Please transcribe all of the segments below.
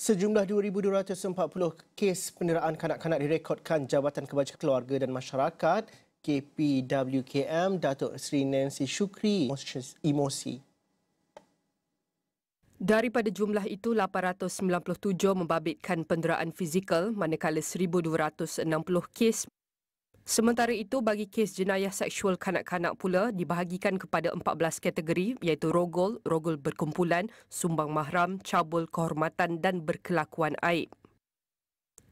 Sejumlah 2,240 kes penderaan kanak-kanak direkodkan Jabatan Kebaya Keluarga dan Masyarakat KPWKM Datuk Seri Nancy Shukri emosi. Daripada jumlah itu, 897 membabitkan penderaan fizikal manakala 1,260 kes. Sementara itu, bagi kes jenayah seksual kanak-kanak pula dibahagikan kepada 14 kategori iaitu rogol berkumpulan, sumbang mahram, cabul kehormatan dan berkelakuan aib.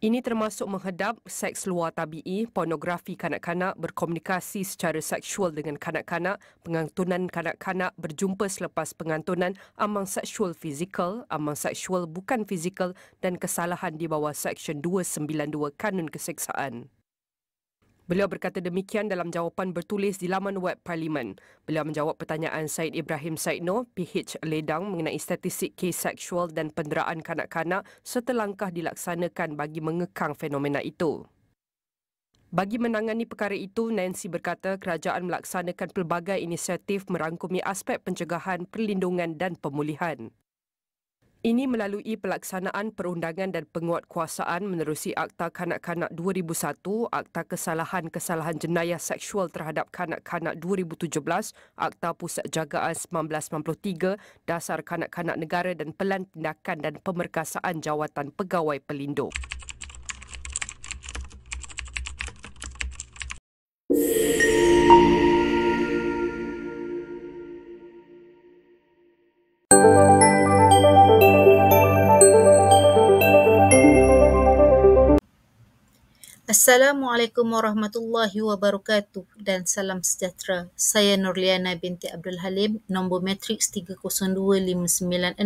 Ini termasuk menghadap seks luar tabi'i, pornografi kanak-kanak, berkomunikasi secara seksual dengan kanak-kanak, pengantunan kanak-kanak, berjumpa selepas pengantunan, amang seksual fizikal, amang seksual bukan fizikal dan kesalahan di bawah Seksyen 292 Kanun Keseksaan. Beliau berkata demikian dalam jawapan bertulis di laman web Parlimen. Beliau menjawab pertanyaan Syed Ibrahim Saidno, PH Ledang mengenai statistik kes seksual dan penderaan kanak-kanak serta langkah dilaksanakan bagi mengekang fenomena itu. Bagi menangani perkara itu, Nancy berkata kerajaan melaksanakan pelbagai inisiatif merangkumi aspek pencegahan, perlindungan dan pemulihan. Ini melalui pelaksanaan perundangan dan penguatkuasaan menerusi Akta Kanak-Kanak 2001, Akta Kesalahan-Kesalahan Jenayah Seksual Terhadap Kanak-Kanak 2017, Akta Pusat Jagaan 1993, Dasar Kanak-Kanak Negara dan Pelan Tindakan dan Pemerkasaan Jawatan Pegawai Pelindung. Assalamualaikum warahmatullahi wabarakatuh dan salam sejahtera. Saya Nurliana binti Abdul Halim, nombor matriks 302596.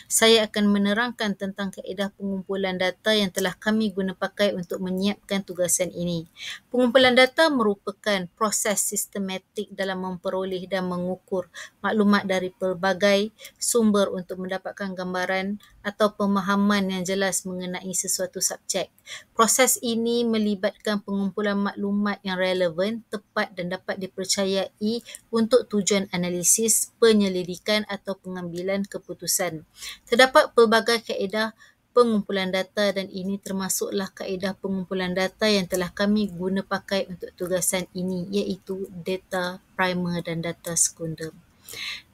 Saya akan menerangkan tentang kaedah pengumpulan data yang telah kami guna pakai untuk menyiapkan tugasan ini. Pengumpulan data merupakan proses sistematik dalam memperoleh dan mengukur maklumat dari pelbagai sumber untuk mendapatkan gambaran atau pemahaman yang jelas mengenai sesuatu subjek. Proses ini melibatkan pengumpulan maklumat yang relevan, tepat dan dapat dipercayai untuk tujuan analisis, penyelidikan atau pengambilan keputusan. Terdapat pelbagai kaedah pengumpulan data dan ini termasuklah kaedah pengumpulan data yang telah kami guna pakai untuk tugasan ini iaitu data primer dan data sekunder.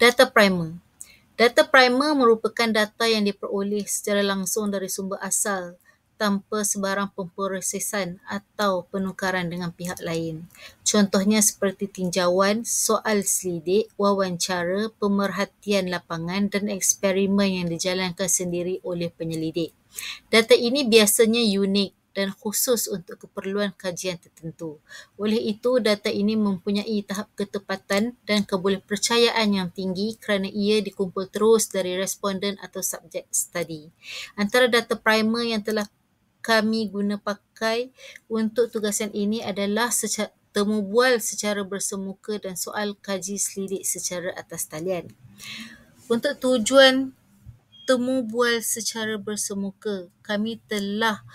Data primer. Data primer merupakan data yang diperoleh secara langsung dari sumber asal tanpa sebarang pemprosesan atau penukaran dengan pihak lain. Contohnya seperti tinjauan, soal selidik, wawancara, pemerhatian lapangan dan eksperimen yang dijalankan sendiri oleh penyelidik. Data ini biasanya unik dan khusus untuk keperluan kajian tertentu. Oleh itu, data ini mempunyai tahap ketepatan dan kebolehpercayaan yang tinggi kerana ia dikumpul terus dari responden atau subjek studi. Antara data primer yang telah kami guna pakai untuk tugasan ini adalah temu bual secara bersemuka dan soal kaji selidik secara atas talian. Untuk tujuan temu bual secara bersemuka, kami telah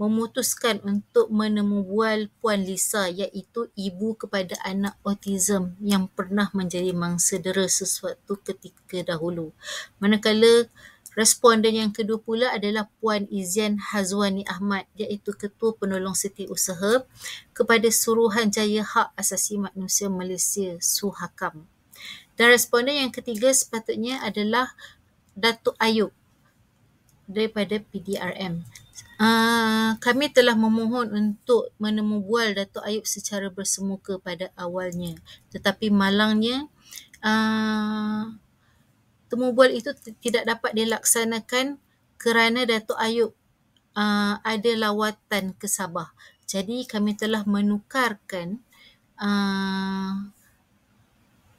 memutuskan untuk menemu bual Puan Lisa iaitu ibu kepada anak autism yang pernah menjadi mangsa dera sesuatu ketika dahulu. Manakala responden yang kedua pula adalah Puan Izian Hazwani Ahmad iaitu Ketua Penolong Setiausaha kepada Suruhanjaya Hak Asasi Manusia Malaysia Suhakam. Dan responden yang ketiga sepatutnya adalah Datuk Ayub daripada PDRM. Kami telah memohon untuk menemu bual Datuk Ayub secara bersemuka pada awalnya. Tetapi malangnya, temu bual itu tidak dapat dilaksanakan kerana Datuk Ayub ada lawatan ke Sabah. Jadi kami telah menukarkan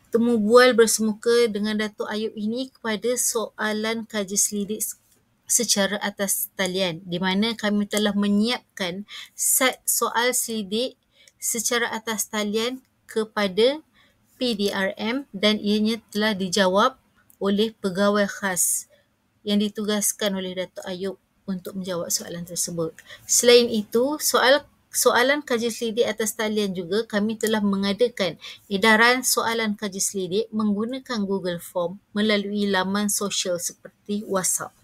temu bual bersemuka dengan Datuk Ayub ini kepada soalan kaji selidik secara atas talian, di mana kami telah menyiapkan set soal selidik secara atas talian kepada PDRM dan ianya telah dijawab oleh pegawai khas yang ditugaskan oleh Datuk Ayub untuk menjawab soalan tersebut. Selain itu, soalan kaji selidik atas talian juga kami telah mengadakan edaran soalan kaji selidik menggunakan Google Form melalui laman sosial seperti WhatsApp.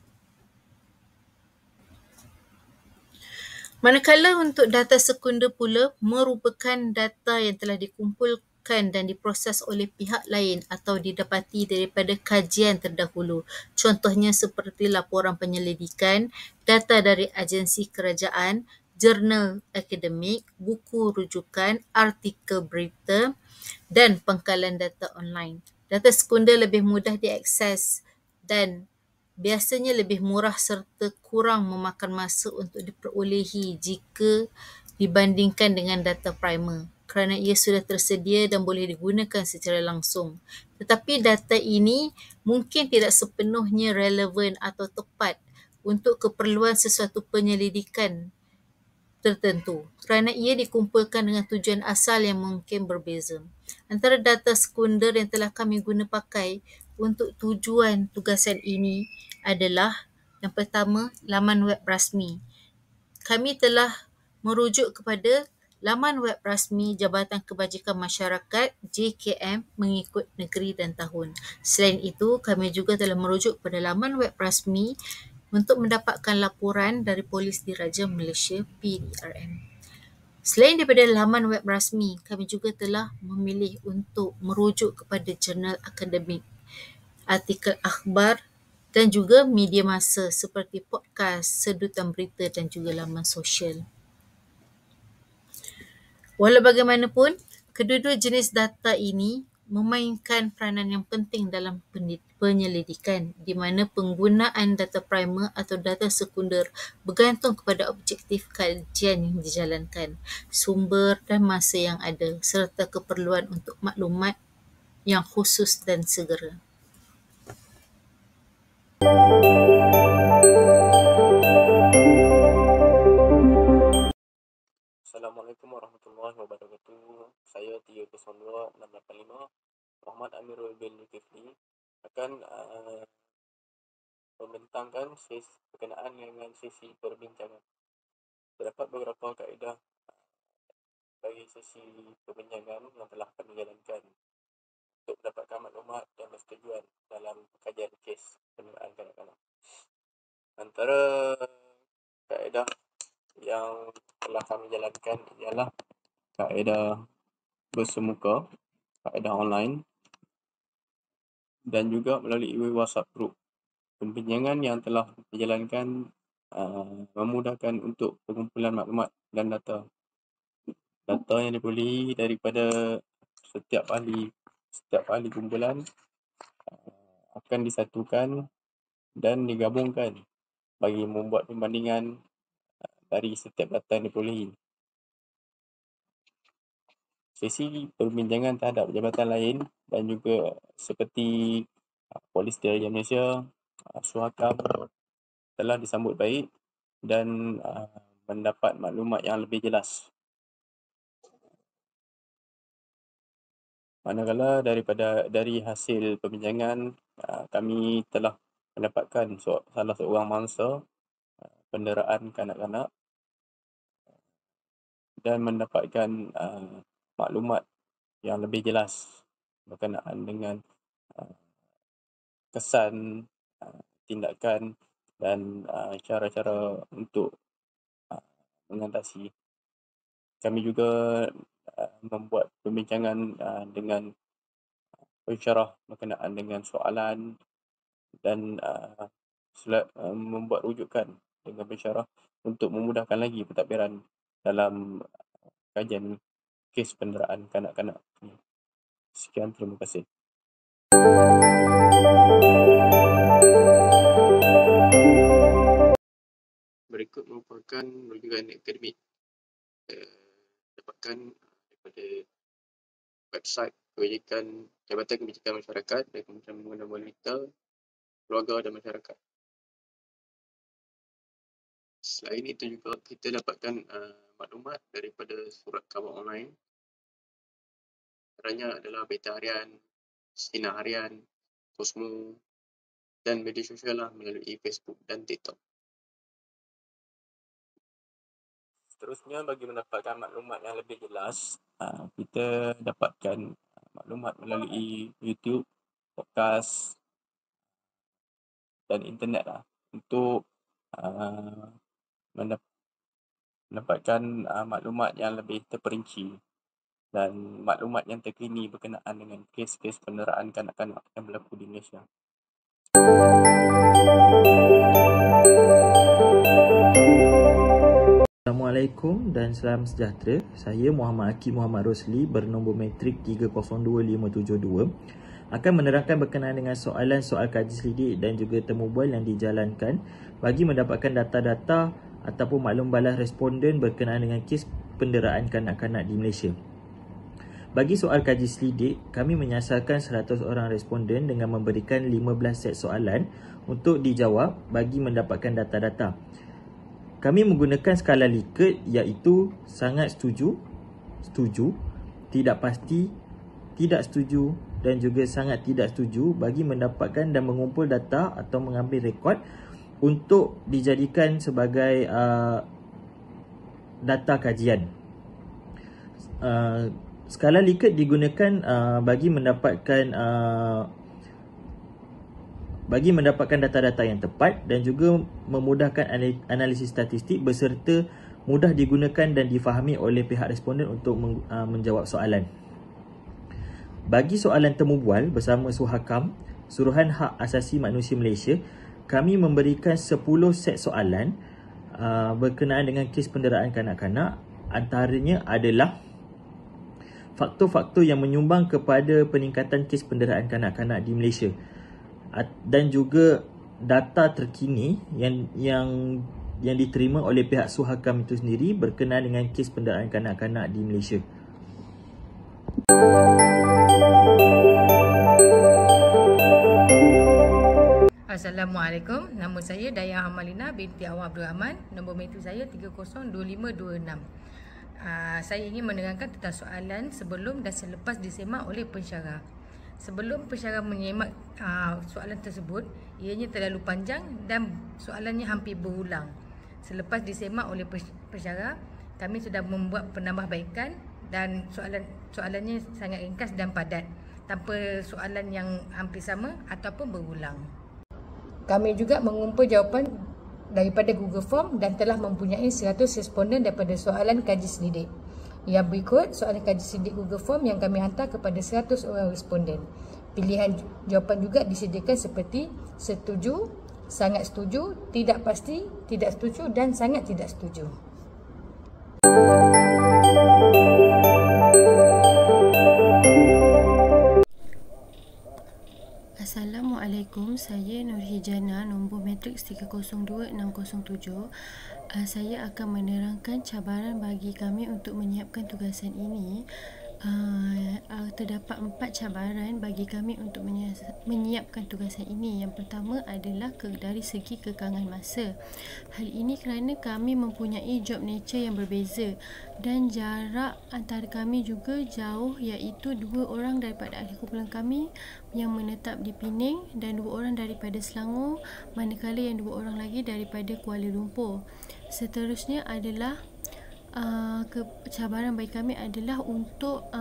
Manakala untuk data sekunder pula merupakan data yang telah dikumpulkan dan diproses oleh pihak lain atau didapati daripada kajian terdahulu. Contohnya seperti laporan penyelidikan, data dari agensi kerajaan, jurnal akademik, buku rujukan, artikel berita dan pangkalan data online. Data sekunder lebih mudah diakses dan biasanya lebih murah serta kurang memakan masa untuk diperolehi jika dibandingkan dengan data primer kerana ia sudah tersedia dan boleh digunakan secara langsung. Tetapi data ini mungkin tidak sepenuhnya relevan atau tepat untuk keperluan sesuatu penyelidikan tertentu kerana ia dikumpulkan dengan tujuan asal yang mungkin berbeza. Antara data sekunder yang telah kami guna pakai untuk tujuan tugasan ini adalah yang pertama, laman web rasmi. Kami telah merujuk kepada laman web rasmi Jabatan Kebajikan Masyarakat JKM mengikut negeri dan tahun. Selain itu, kami juga telah merujuk kepada laman web rasmi untuk mendapatkan laporan dari Polis Diraja Malaysia PDRM. Selain daripada laman web rasmi, kami juga telah memilih untuk merujuk kepada jurnal akademik, artikel akhbar dan juga media massa seperti podcast, sedutan berita dan juga laman sosial. Walau bagaimanapun, kedua-dua jenis data ini memainkan peranan yang penting dalam penyelidikan di mana penggunaan data primer atau data sekunder bergantung kepada objektif kajian yang dijalankan, sumber dan masa yang ada serta keperluan untuk maklumat yang khusus dan segera. Assalamualaikum warahmatullahi wabarakatuh. Saya 302-685 Muhammad Amirul bin Zulkifli akan membentangkan sesi berkenaan dengan sesi perbincangan. Terdapat beberapa kaedah bagi sesi perbincangan yang telah kami jalankan untuk mendapatkan maklumat dan persetujuan dalam kajian kes penyertaan kanak-kanak. Antara kaedah yang telah kami jalankan ialah kaedah bersemuka, kaedah online dan juga melalui WhatsApp group. Perbincangan yang telah dijalankan memudahkan untuk pengumpulan maklumat dan data. Data yang diperolehi daripada setiap ahli kumpulan akan disatukan dan digabungkan bagi membuat perbandingan dari setiap data yang diperolehi. Sesi perbincangan terhadap jabatan lain dan juga seperti Polis Diraja Malaysia, Suhakam telah disambut baik dan mendapat maklumat yang lebih jelas. Manakala dari hasil perbincangan, kami telah mendapatkan salah seorang mangsa penderaan kanak-kanak dan mendapatkan maklumat yang lebih jelas berkenaan dengan kesan, tindakan dan cara-cara untuk mengatasi. Kami juga membuat perbincangan dengan pensyarah berkenaan dengan soalan dan membuat rujukan dengan pensyarah untuk memudahkan lagi pentadbiran dalam kajian kes penderaan kanak-kanak. Sekian, terima kasih. Berikut merupakan rujukan akademik dapatkan daripada website Jabatan Kebajikan Masyarakat dan Kementerian Pembangunan Wanita, Keluarga dan Masyarakat. Selain itu juga kita dapatkan maklumat daripada surat khabar online. Antaranya adalah Berita Harian, Sinar Harian, Kosmo dan media sosial melalui Facebook dan TikTok. Seterusnya, bagi mendapatkan maklumat yang lebih jelas, kita dapatkan maklumat melalui YouTube, podcast dan internet untuk mendapatkan maklumat yang lebih terperinci dan maklumat yang terkini berkenaan dengan kes-kes penderaan kanak-kanak yang berlaku di Malaysia. Assalamualaikum dan salam sejahtera. Saya Muhammad Hakim Muhammad Rosli bernombor matrik 302572 akan menerangkan berkenaan dengan soalan-soal kaji selidik dan juga temu bual yang dijalankan bagi mendapatkan data-data ataupun maklum balas responden berkenaan dengan kes penderaan kanak-kanak di Malaysia. Bagi soal kaji selidik, kami menyasarkan 100 orang responden dengan memberikan 15 set soalan untuk dijawab bagi mendapatkan data-data. Kami menggunakan skala Likert iaitu sangat setuju, setuju, tidak pasti, tidak setuju dan juga sangat tidak setuju bagi mendapatkan dan mengumpul data atau mengambil rekod untuk dijadikan sebagai data kajian. Skala Likert digunakan bagi mendapatkan data-data yang tepat dan juga memudahkan analisis statistik berserta mudah digunakan dan difahami oleh pihak responden untuk menjawab soalan. Bagi soalan temu bual bersama Suhakam, Suruhan Hak Asasi Manusia Malaysia, kami memberikan 10 set soalan berkenaan dengan kes penderaan kanak-kanak. Antaranya adalah faktor-faktor yang menyumbang kepada peningkatan kes penderaan kanak-kanak di Malaysia dan juga data terkini yang diterima oleh pihak Suhakam itu sendiri berkenaan dengan kes penderaan kanak-kanak di Malaysia. Assalamualaikum, nama saya Dayah Hamalina binti Awang Abdul Rahman, nombor matrik saya 302526. Saya ingin menerangkan tentang soalan sebelum dan selepas disemak oleh pensyarah. Sebelum pensyarah menyemak soalan tersebut, ianya terlalu panjang dan soalannya hampir berulang. Selepas disemak oleh pensyarah, kami sudah membuat penambahbaikan dan soalannya sangat ringkas dan padat, tanpa soalan yang hampir sama ataupun berulang. Kami juga mengumpul jawapan daripada Google Form dan telah mempunyai 100 responden daripada soalan kaji selidik. Yang berikut soalan kaji selidik Google Form yang kami hantar kepada 100 orang responden. Pilihan jawapan juga disediakan seperti setuju, sangat setuju, tidak pasti, tidak setuju dan sangat tidak setuju. Assalamualaikum, saya Nur Hijana, nombor matrik 302607. Saya akan menerangkan cabaran bagi kami untuk menyiapkan tugasan ini. Terdapat 4 cabaran bagi kami untuk menyiapkan tugasan ini. Yang pertama adalah dari segi kekangan masa. Hal ini kerana kami mempunyai job nature yang berbeza dan jarak antara kami juga jauh, iaitu 2 orang daripada ahli kumpulan kami yang menetap di Pening dan 2 orang daripada Selangor, manakala yang 2 orang lagi daripada Kuala Lumpur. Seterusnya adalah cabaran bagi kami adalah untuk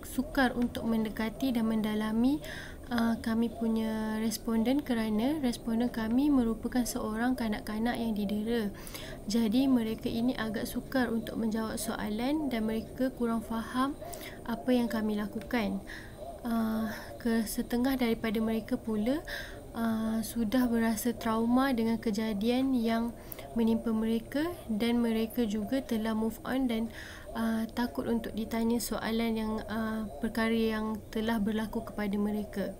sukar untuk mendekati dan mendalami kami punya responden kerana responden kami merupakan seorang kanak-kanak yang didera. Jadi mereka ini agak sukar untuk menjawab soalan dan mereka kurang faham apa yang kami lakukan. Setengah daripada mereka pula sudah berasa trauma dengan kejadian yang menimpa mereka dan mereka juga telah move on dan takut untuk ditanya soalan yang perkara yang telah berlaku kepada mereka.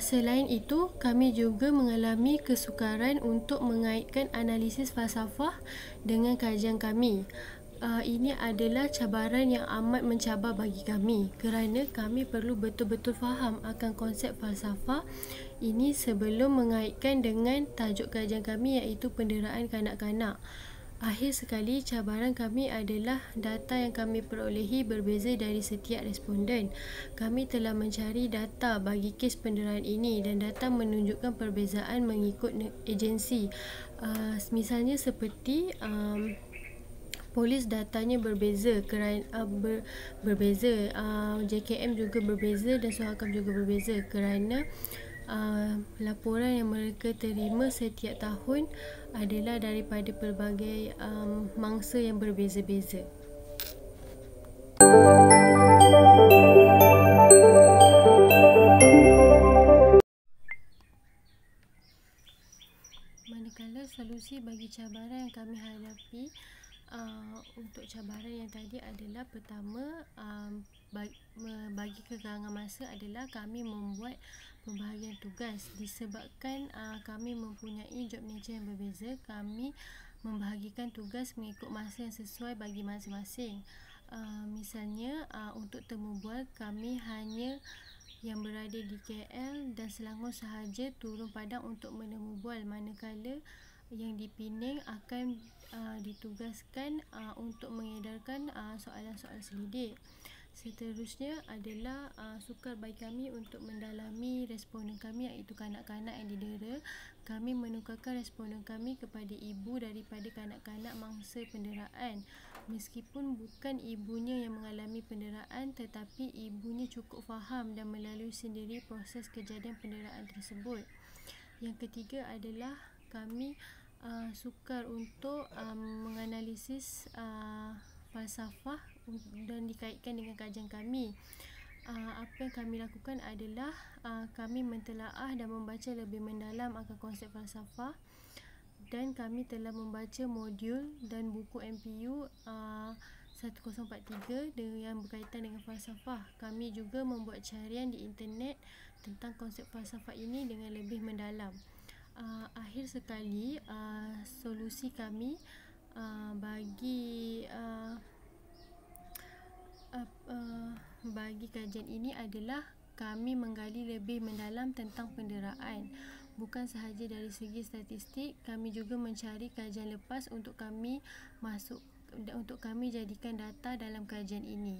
Selain itu, kami juga mengalami kesukaran untuk mengaitkan analisis falsafah dengan kajian kami. Ini adalah cabaran yang amat mencabar bagi kami kerana kami perlu betul-betul faham akan konsep falsafah ini sebelum mengaitkan dengan tajuk kajian kami, iaitu penderaan kanak-kanak. Akhir sekali, cabaran kami adalah data yang kami perolehi berbeza dari setiap responden. Kami telah mencari data bagi kes penderaan ini dan data menunjukkan perbezaan mengikut agensi. Misalnya seperti polis datanya berbeza berbeza, JKM juga berbeza dan Suhakam juga berbeza kerana laporan yang mereka terima setiap tahun adalah daripada pelbagai mangsa yang berbeza-beza. Manakala solusi bagi cabaran yang kami hadapi untuk cabaran yang tadi adalah pertama, bagi kekangan masa adalah kami membuat pembahagian tugas. Disebabkan kami mempunyai job nature yang berbeza, kami membahagikan tugas mengikut masa yang sesuai bagi masing-masing. Misalnya untuk temu bual, kami hanya yang berada di KL dan Selangor sahaja turun padang untuk menemu bual, manakala yang di Penang akan ditugaskan untuk mengedarkan soalan-soalan selidik. Seterusnya adalah sukar bagi kami untuk mendalami responden kami, iaitu kanak-kanak yang didera. Kami menukarkan responden kami kepada ibu daripada kanak-kanak mangsa penderaan. Meskipun bukan ibunya yang mengalami penderaan, tetapi ibunya cukup faham dan melalui sendiri proses kejadian penderaan tersebut. Yang ketiga adalah kami sukar untuk menganalisis falsafah dan dikaitkan dengan kajian kami. Apa yang kami lakukan adalah kami mentelaah dan membaca lebih mendalam akan konsep falsafah, dan kami telah membaca modul dan buku MPU 1043 yang berkaitan dengan falsafah. Kami juga membuat carian di internet tentang konsep falsafah ini dengan lebih mendalam. Akhir sekali, solusi kami bagi kajian ini adalah kami menggali lebih mendalam tentang penderaan. Bukan sahaja dari segi statistik, kami juga mencari kajian lepas untuk kami jadikan data dalam kajian ini.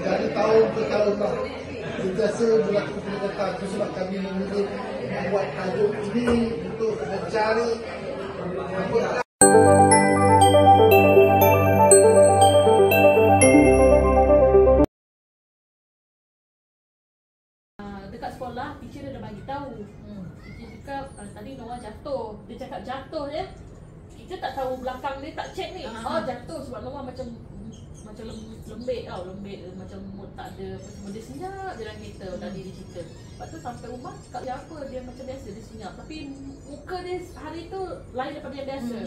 Dari tahun ke tahun sentiasa berlaku peningkatan. Itu sebab kami membuat tajuk ini untuk mencari dekat sekolah, teacher dia dah bagi tahu. Teacher cakap tadi Noah jatuh. Dia cakap jatuh je. Kita tak tahu belakang dia, tak check ni. Jatuh sebab Noah macam lembik tau, macam mood tak ada apa semua. Dia senyap je dalam kereta tadi dia cerita. Lepas tu sampai rumah cakap dia apa, dia macam biasa, dia senyap. Tapi muka dia hari tu lain daripada yang biasa.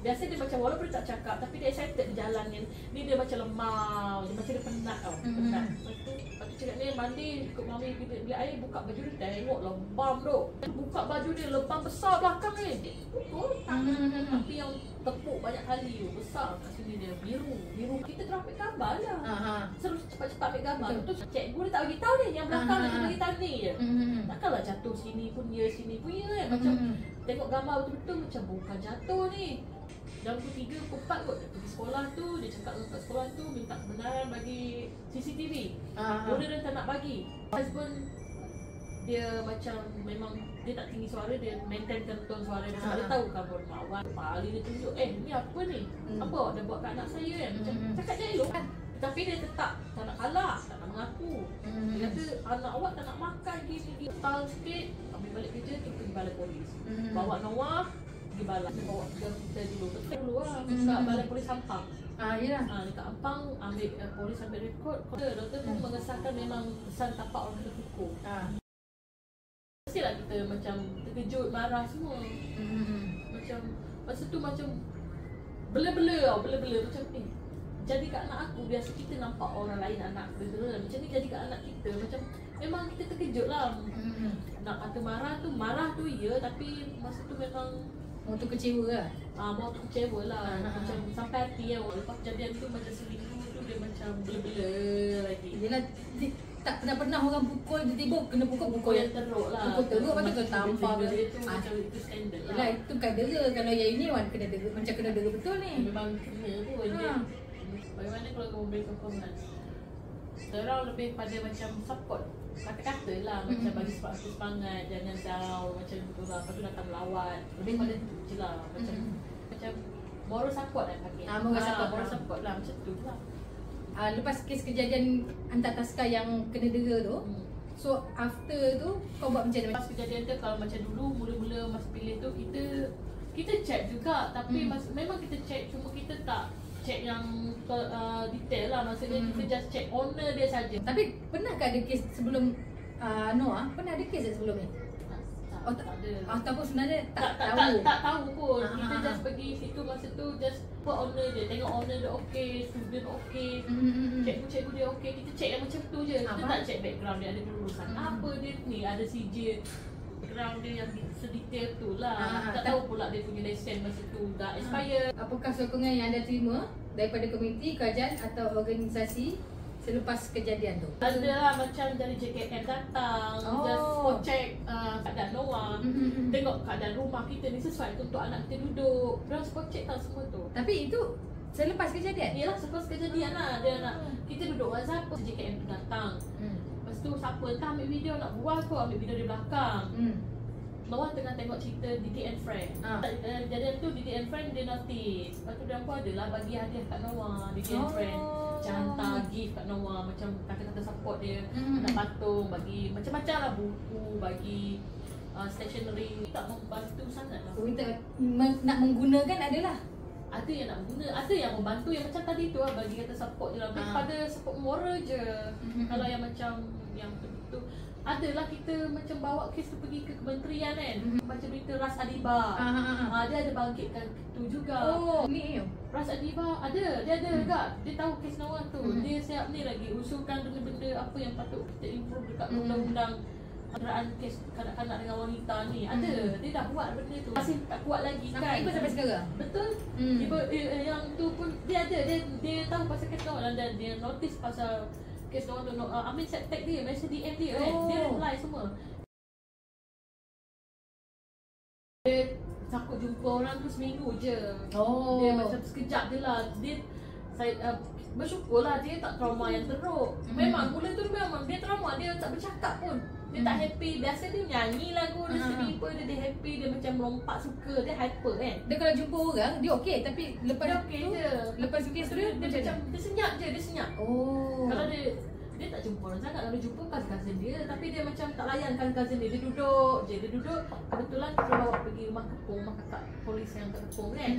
Biasa dia macam walaupun dia tak cakap, tapi dia excited di jalan ni dia macam lemau, dia macam dia penat tau, penat. Lepas tu cakap ni mandi ikut mami bilik air, buka baju dia, tengok lebam tu. Buka baju dia, lebam besar belakang ni. Tapi yang tepuk banyak kali tu, besar kat sini dia, biru. Kita terus ambil gambar lah. Terus cepat-cepat ambil gambar. Tu cikgu dia tak bagi tahu ni, yang belakang dia bagi tahu ni je. Takkanlah jatuh sini pun ya, sini pun ya kan. Macam tengok gambar betul-betul macam bukan jatuh ni. Dalam pukul 3, pukul 4 kot dia pergi sekolah tu, dia cakap dengan sekolah tu minta kebenaran bagi CCTV. Owner dia tak nak bagi. Husband dia macam memang dia tak tinggi suara, dia maintainkan tone suara dia sebab dia tahu kabur mawar. Paling dia tunjuk, ni apa ni? Apa awak dah buat kat anak saya kan? Macam cakap je elok kan. Tapi dia tetap tak nak kalah, tak nak mengaku. Dia kata anak awak tak nak makan gini. Tal sikit, ambil balik kerja, kita pergi balai polis. Bawa Noah pergi balai, bawa kita dulu. Betul dulu lah, kat balai polis Ampang. Yelah. Dekat Ampang ambil polis ambil rekod. Doktor pun mengesahkan memang pesan tapak orang kena hukum. Mestilah kita macam terkejut, marah semua. Macam masa tu macam bela-bela tau, macam jadi kat anak aku, biasa kita nampak orang lain anak bela-bela, macam ni jadi kat anak kita, macam memang kita terkejut lah. Nak kata marah tu ya, tapi masa tu memang mau tu kecewa lah. Mau tu kecewa lah. Macam sampai hati lah. Lepas kejadian tu macam selingkuh tu dia macam bela-bela lagi. Yelah, tak pernah orang pukul, tiba-tiba kena pukul yang teruk lah. Pukul teruk, lepas tu kena tampar itu macam itu skandal lah. Yelah, itu bukan dera. Kalau yang ini kena dera, macam kena dera betul ni. Memang kena pun dia. Bagaimana kalau kamu beri sokongan? Terang lebih pada macam support. Kata-kata lah, macam bagi semangat, jangan down, macam tu lah. Lepas tu datang melawat. Lebih pada tu je lah. Macam moral support lah panggil. Moral support. Moral support lah, macam tu lah. Lepas kes kejadian Antartaska yang kena dera tu, so after tu kau buat macam mana? Pas kejadian tu, kalau macam dulu mula-mula masa pilih tu, kita check juga, tapi memang kita check, cuma kita tak check yang detail lah. Maksudnya kita just check owner dia saja. Tapi pernahkah ada kes sebelum Noah? Pernah ada kes sebelum ni? Tak ada. Ataupun sebenarnya tak tahu pun. Kita just pergi situ masa tu, just buat owner dia, tengok owner dia okey, student okey, cikgu dia okey. Kita check yang macam tu je. Kita tak check background dia, ada kelulusan apa dia ni, ada CJ background dia yang sedetail tu lah. Tak tahu pula dia punya lesen masa tu dah expire. Apakah sokongan yang anda terima daripada komuniti, kerajaan atau organisasi selepas kejadian tu? Ada lah, macam dari JKM datang, just for check keadaan Noah, tengok keadaan rumah kita ni sesuai untuk anak kita duduk. Diorang spot check tau semua tu. Tapi itu selepas kejadian? Yelah, selepas kejadian lah. Dia nak kita duduk WhatsApp, JKM tu datang. Lepas tu siapa entah ambil video nak buat tu, ambil video di belakang. Noah tengah tengok cerita Didi and Friend. Kejadian tu Didi and Friend dia notice. Lepas tu dia pun adalah bagi hadiah kat Noah, Didi and Friend. Macam hantar gift kat Noah, macam kata-kata support dia. Nak patung, bagi macam-macam lah, buku, bagi stationery. Tak membantu sangat lah. Nak menggunakan adalah? Ada yang nak guna, ada yang membantu, yang macam tadi tu lah, bagi kata support je lah. Pada support moral je. Kalau yang macam yang tu adalah kita macam bawa kes tu pergi ke kementerian kan. Baca berita Ras Adiba. Dia ada bangkitkan tu juga. Ni Ras Adiba dia ada juga. Dia tahu kes Noah tu. Dia siap ni lagi usulkan benda-benda apa yang patut kita improve dekat undang-undang penderaan kes kanak-kanak dengan wanita ni. Ada. Dia dah buat benda tu. Masih tak kuat lagi kan. Sampai sekarang. Betul. Yang tu pun dia ada. Dia tahu pasal kes Noah dan dia notice pasal kes Noah tu. Amin set tag dia, message DM dia kan. Dia reply semua. Dia takut jumpa orang tu seminggu je. Dia macam sekejap je lah. Saya bersyukurlah dia tak trauma yang teruk. Memang mula tu memang dia trauma, dia tak bercakap pun. Dia tak happy. Biasa dia nyanyi lagu, dia sedih apa, dia happy, dia macam melompat suka, dia hyper kan. Dia kalau jumpa orang, dia okey, tapi lepas dia okey je. Lepas kes tu dia macam dia senyap je, dia senyap. Kalau dia tak jumpa orang sangat. Kalau jumpa cousin dia, tapi dia macam tak layankan cousin dia. Dia duduk je, dia duduk. Kebetulan kita bawa pergi rumah kepung, rumah kakak polis yang kat kepung kan.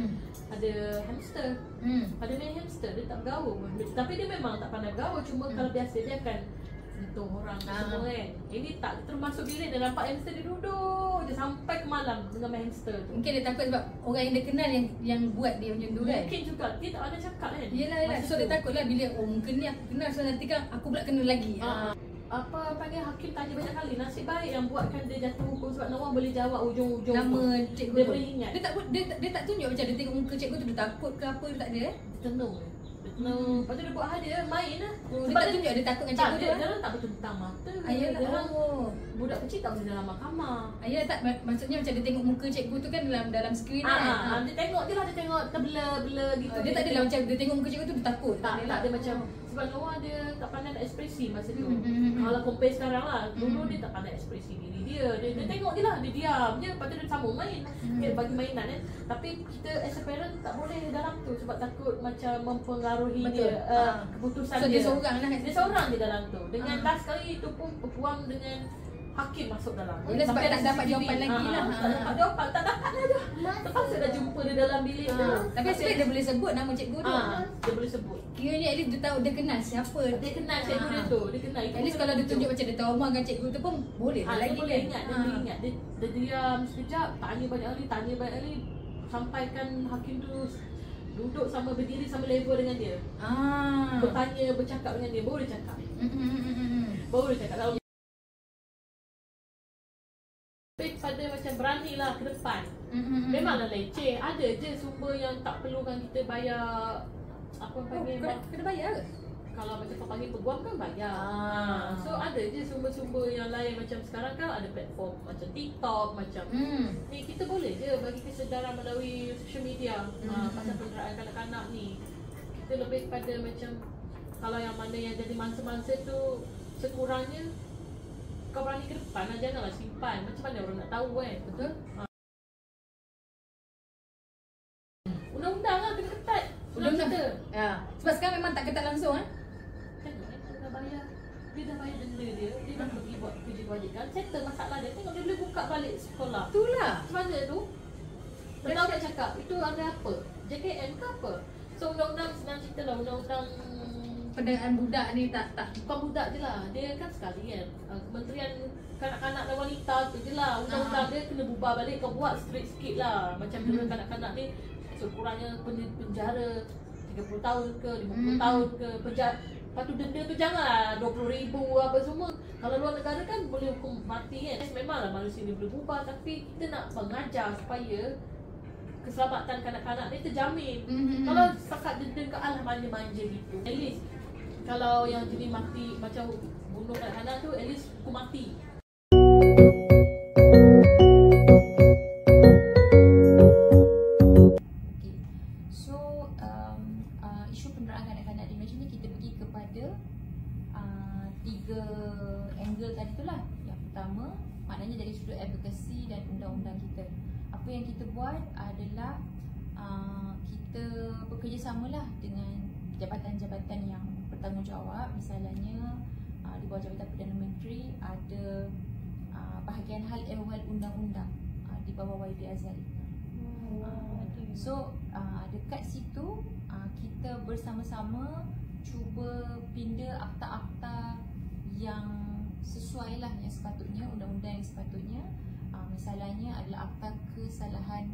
Ada hamster. Ada main hamster, dia tak bergaul. Tapi dia memang tak pandai bergaul. Cuma kalau biasa dia akan sentuh orang semua kan. Ini tak termasuk diri. Dia nampak hamster, dia duduk je sampai ke malam dengan main hamster tu. Mungkin dia takut sebab orang yang dia kenal yang buat dia macam tu kan. Mungkin juga, dia tak ada cakap kan. Yelah. So dia takutlah bila mungkin ni aku kenal, so nanti kan aku pula kena lagi. Apa panggil hakim tanya banyak kali, nasib baik yang buatkan dia jatuh hukum sebab Noah boleh jawab ujung-ujung nama cikgu dia tu. boleh ingat. Dia tak tunjuk macam dia tengok muka cikgu tu, dia takut ke apa, dia tak ada tenung. Lepas tu dia buat hadiah, main lah. Dia tak tunjuk dia takut dengan cikgu tu. Dia tak bertentang mata. Ayalah. Budak kecil tak boleh dalam mahkamah. Ayalah tak, maksudnya macam dia tengok muka cikgu tu kan dalam skrin kan. Dia tengok je lah, dia tengok terblur gitu. Dia tak adalah macam dia tengok muka cikgu tu dia takut. Tak, dia macam sebab Noah dia tak pandai nak ekspresi masa tu. Kalau compare sekarang lah, dulu dia tak pandai ekspresi diri dia. Dia tengok je lah, dia diam je, lepas tu dia sambung main. Dia bagi mainan kan. Tapi kita as a parent tak boleh dalam tu sebab takut macam mempengaruhi dia keputusan dia. So dia seorang lah. Dia seorang je dalam tu. Dengan last kali itu pun berpuang dengan hakim masuk dalam. Yelah sebab tak dapat jawapan lagi lah. Tak dapat jawapan, tak dapat lah. Terpaksa dah jumpa dia dalam bilik tu. Tapi aspek dia boleh sebut nama cikgu tu. Dia boleh sebut. Kiranya at least dia tahu, dia kenal siapa. Dia kenal cikgu dia tu. Dia kenal. At least kalau dia tunjuk macam dia trauma dengan cikgu tu pun boleh lah lagi kan. Dia boleh ingat. Dia boleh ingat. Dia diam sekejap, tanya banyak kali. Sampaikan hakim tu duduk sama, berdiri sama level dengan dia. Bertanya, bercakap dengan dia. Baru dia cakap. Baru dia cakap. Pada macam beranilah ke depan. Memanglah leceh. Ada je sumber yang tak perlukan kita bayar. Apa panggil? Kena bayar ke? Kalau macam kau panggil peguam kan bayar. So ada je sumber-sumber yang lain. Macam sekarang kan ada platform macam TikTok, macam ni kita boleh je bagi kesedaran melalui social media pasal penderaan kanak-kanak ni. Kita lebih pada macam kalau yang mana yang jadi mangsa-mangsa tu sekurangnya kau berani ke depan lah, janganlah simpan. Macam mana orang nak tahu kan? Betul? Undang-undang bayar. Dia dah bayar denda dia dah pergi buat kerja kewajikan, settle masalah dia, tengok dia boleh buka balik sekolah. Itulah. Macam mana tu? Tahu tak cakap, itu ada apa? JKM ke apa? So undang-undang senang cerita lah, undang-undang Perdagangan budak ni tak bukan budak je lah. Dia kan sekali kan Kementerian Kanak-Kanak dan Wanita tu je lah. Undang-undang dia kena bubar balik, kau buat strict sikit lah. Macam kanak-kanak ni sekurangnya penjara 30 tahun ke 50 tahun ke penjara. Lepas tu denda tu janganlah 20,000 apa semua. Kalau luar negara kan boleh hukum mati kan. Memanglah manusia ni boleh bubar, tapi kita nak mengajar supaya keselamatan kanak-kanak ni terjamin. Kalau setakat denda ke alah manja-manja gitu, at least kalau yang jenis mati macam bunuh kanak-kanak tu, at least hukum mati. So isu penderaan kanak-kanak di Malaysia ni kita pergi kepada 3 angle tadi tu lah. Yang pertama maknanya dari sudut advokasi dan undang-undang kita. Apa yang kita buat adalah kita bekerjasamalah dengan jabatan-jabatan yang bertanggungjawab. Misalnya di bawah Jabatan Perdana Menteri ada bahagian hal ehwal undang-undang di bawah YB Azali. So dekat situ kita bersama-sama cuba pinda akta-akta yang sesuai lah, yang sepatutnya, undang-undang yang sepatutnya. Misalnya adalah akta kesalahan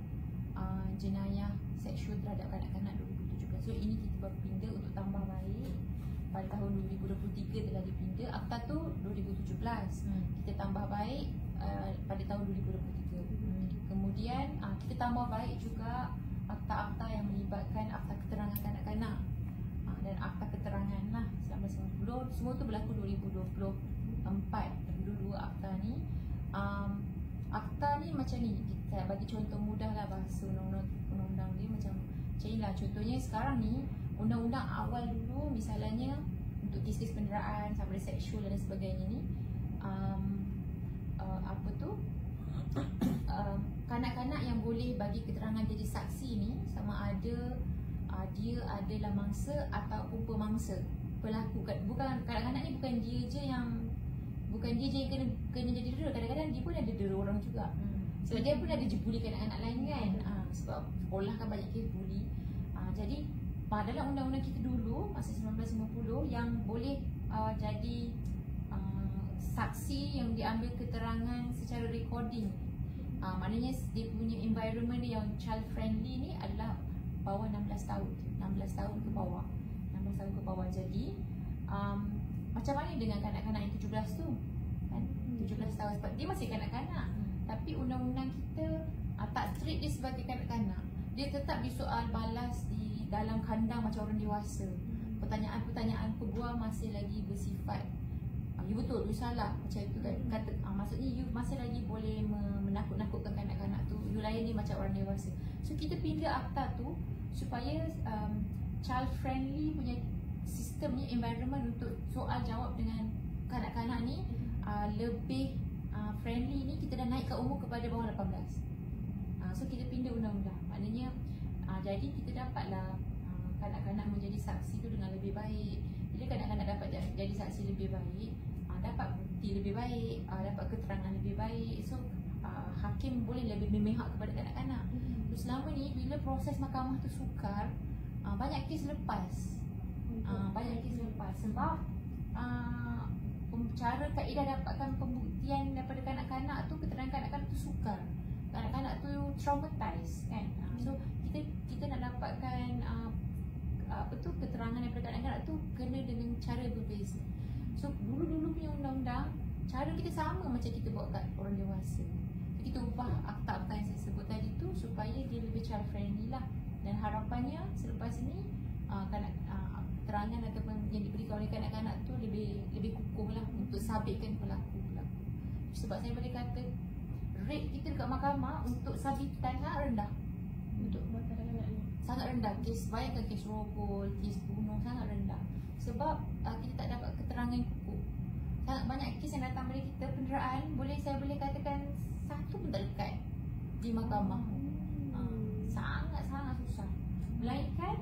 jenayah seksual terhadap kanak-kanak 2017. So ini kita berpinda untuk tambah baik. Pada tahun 2023 telah dipinda. Akta tu 2017. Kita tambah baik pada tahun 2023. Kemudian kita tambah baik juga akta-akta yang melibatkan akta keterangan kanak-kanak dan akta keterangan lah selama 90. Semua tu berlaku 2024. Dua akta ni. Akta ni macam ni, kita bagi contoh mudah lah bahasa undang-undang dia macam inilah. Contohnya sekarang ni undang-undang awal dulu, misalnya untuk kes-kes penderaan sampai seksual dan sebagainya ni, kanak-kanak yang boleh bagi keterangan jadi saksi ni sama ada dia adalah mangsa ataupun pemangsa pelaku. Bukan kanak-kanak ni bukan dia je yang kena jadi dera. Kadang-kadang dia pun ada dera orang juga. Sebab dia pun ada je bully kanak-kanak lain kan. Sebab sekolah kan banyak kes bully. Jadi dalam undang-undang kita dulu masa 1950 yang boleh jadi saksi yang diambil keterangan secara recording, maknanya dia punya environment yang child friendly ni adalah bawah 16 tahun. 16 tahun ke bawah. 16 tahun ke bawah. Jadi macam mana dengan kanak-kanak yang 17 tu? Kan? 17 tahun, sebab dia masih kanak-kanak. Tapi undang-undang kita tak treat dia sebagai kanak-kanak. Dia tetap disoal balas di dalam kandang macam orang dewasa. Pertanyaan-pertanyaan peguam masih lagi bersifat you betul, you salah, macam itu kan. Maksudnya you masih lagi boleh menakut-nakutkan kanak-kanak tu. You layan dia macam orang dewasa. So kita pindah akta tu supaya child friendly punya sistem ni, environment untuk soal jawab dengan kanak-kanak ni lebih friendly ni. Kita dah naikkan umur kepada bawah 18. So kita pindah undang-undang. Maknanya jadi kita dapatlah kanak-kanak menjadi saksi tu dengan lebih baik. Bila kanak-kanak dapat jadi saksi lebih baik, dapat bukti lebih baik, dapat keterangan lebih baik. So hakim boleh lebih memihak kepada kanak-kanak. So selama ni bila proses mahkamah tu sukar, banyak kes lepas. Banyak kes lepas sebab cara kaedah dapatkan pembuktian daripada kanak-kanak tu, keterangan kanak-kanak tu sukar. Kanak-kanak tu traumatized kan. So kita nak dapatkan keterangan daripada kanak-kanak tu kena dengan cara berbeza. So dulu-dulu punya undang-undang cara kita sama macam kita buat kat orang dewasa. Kita ubah akta-akta yang saya sebut tadi tu supaya dia lebih child friendly lah. Dan harapannya selepas ni keterangan ataupun yang diberikan oleh kanak-kanak tu lebih kukuh lah untuk sabitkan pelaku. Sebab saya boleh kata rate kita dekat mahkamah untuk sabitan sangat rendah. Untuk kanak-kanak ni sangat rendah. Bayangkan kes rogol, kes bunuh sangat rendah. Sebab kita tak dapat keterangan yang kukuh. Sangat banyak kes yang datang pada kita penderaan, saya boleh katakan satu pun tak dekat di mahkamah. Sangat-sangat susah. Melainkan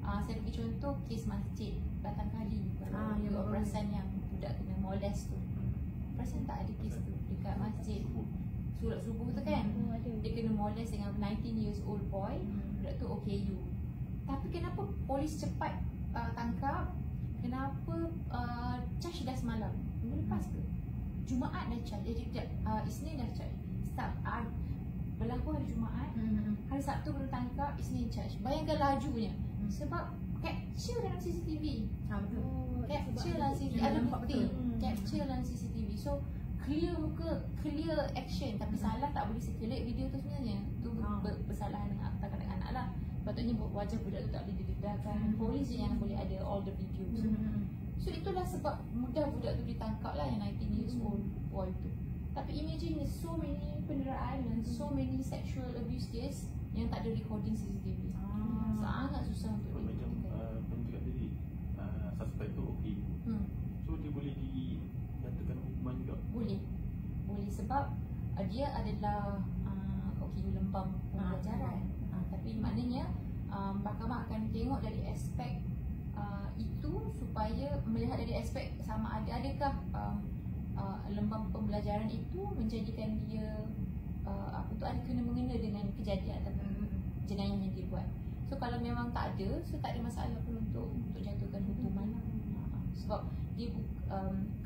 saya bagi contoh kes masjid Batang Kali. Kalau operasi perasan yang budak kena molest tu. Perasan tak ada kes tu dekat masjid Surat Subuh tu kan? Dia kena molest dengan 19 years old boy. Budak tu OKU. Tapi kenapa polis cepat tangkap? Kenapa charge dah semalam? Minggu lepas ke? Jumaat dah charge. Isnin dah charge. Berlaku hari Jumaat, hari Sabtu baru tangkap, Isnin charge. Bayangkan lajunya. Sebab capture dalam CCTV. Capture dalam CCTV. Ada bukti. Capture dalam CCTV. So clear muka, clear action. Tapi salah tak boleh circulate video tu sebenarnya. Tu bersalahan dengan akta kanak-kanak lah. Patutnya wajah budak tu tak boleh didedahkan. Polis je yang boleh ada all the videos. So itulah sebab mudah budak tu ditangkap lah, yang 19 years old boy tu. Tapi imagine there's so many penderaan dan so many sexual abuse case yang tak ada recording CCTV. Sangat susah untuk macam pencakap tadi, suspect tu okey. So dia boleh dijatuhkan hukuman juga? Boleh sebab dia adalah OKU lembam pembelajaran. Tapi maknanya mahkamah akan tengok dari aspek itu supaya melihat dari aspek sama adakah lembam pembelajaran itu menjadikan dia ada kena-mengena dengan kejadian atau jenayah yang dia buat. So kalau memang tak ada, so tak ada masalah pun untuk jatuhkan hukuman lah. Sebab dia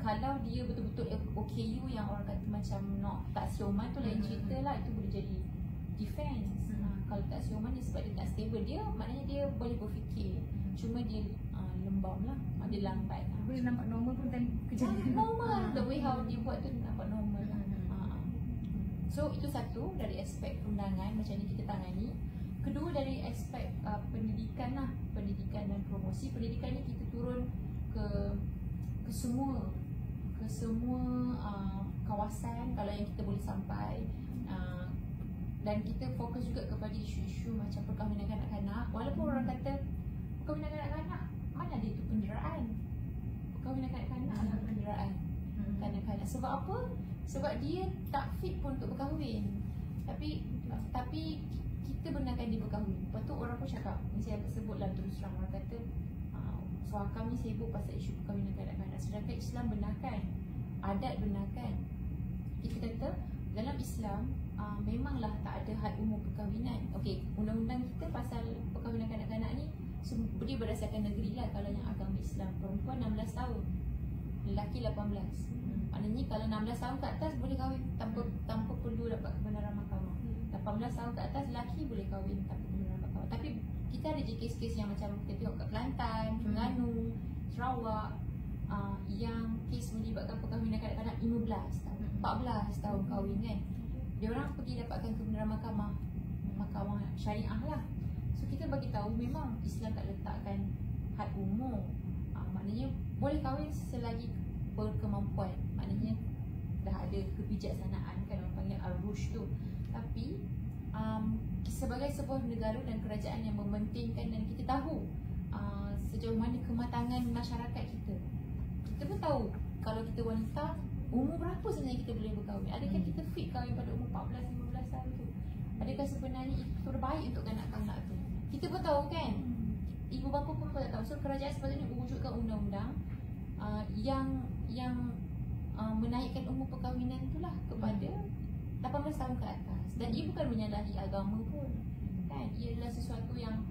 kalau dia betul-betul OKU yang orang kata macam tak sioman tu lain cerita lah, itu boleh jadi defense. Kalau tak sioman dia sebab dia tak stable, dia maknanya dia boleh berfikir, cuma dia lembam lah, dia lambat. Boleh nampak normal pun dan kejadian normal. The way how dia buat tu nampak normal lah. So itu satu dari aspek undangan macam ni kita tangani. Kedua dari aspek pendidikan lah, pendidikan dan promosi. Pendidikan ni kita turun ke semua kawasan kalau yang kita boleh sampai, dan kita fokus juga kepada isu-isu macam perkahwinan kanak-kanak. Walaupun orang kata perkahwinan kanak-kanak, mana ada itu penderaan? Perkahwinan kanak-kanak adalah penderaan kanak-kanak. Sebab apa? Sebab dia tak fit pun untuk berkahwin. Tapi kita benarkan dia berkahwin. Lepas tu orang pun cakap, saya sebutlah terus terang, orang kata suakam ni sibuk pasal isu perkahwinan kanak-kanak, sedangkan Islam benarkan, adat benarkan. Kita kata dalam Islam memanglah tak ada had umur perkahwinan. Okey, undang-undang kita pasal perkahwinan kanak-kanak ni dia berdasarkan negeri lah. Kalau yang agama Islam, perempuan 16 tahun, lelaki 18. Maknanya kalau 16 tahun ke atas boleh kahwin tanpa perlu dapat kebenaran mahkamah. 18 tahun ke atas lelaki boleh kahwin tanpa kebenaran mahkamah. Tapi kita ada je kes-kes yang macam kita tengok kat Kelantan, Terengganu, Sarawak, yang kes melibatkan perkahwinan kanak-kanak 15 tahun, 14 tahun kahwin kan. Diorang pergi dapatkan kebenaran mahkamah syariah lah. So kita bagi tahu memang Islam tak letakkan had umur. Maknanya boleh kahwin selagi berkemampuan. Maknanya dah ada kebijaksanaan kan, orang panggil al-rushd tu. Tapi sebagai sebuah negara dan kerajaan yang mementingkan, dan kita tahu sejauh mana kematangan masyarakat kita. Kita pun tahu kalau kita wanita, umur berapa sebenarnya kita boleh berkahwin. Adakah kita fit kahwin pada umur 14-15 tahun tu? Adakah sebenarnya itu terbaik untuk kanak-kanak tu? Kita pun tahu kan, ibu bapa pun tak tahu. So kerajaan sepatutnya wujudkan undang-undang yang menaikkan umur perkahwinan itulah kepada 18 tahun ke atas. Dan ia bukan menyalahi agama pun kan, ia adalah sesuatu yang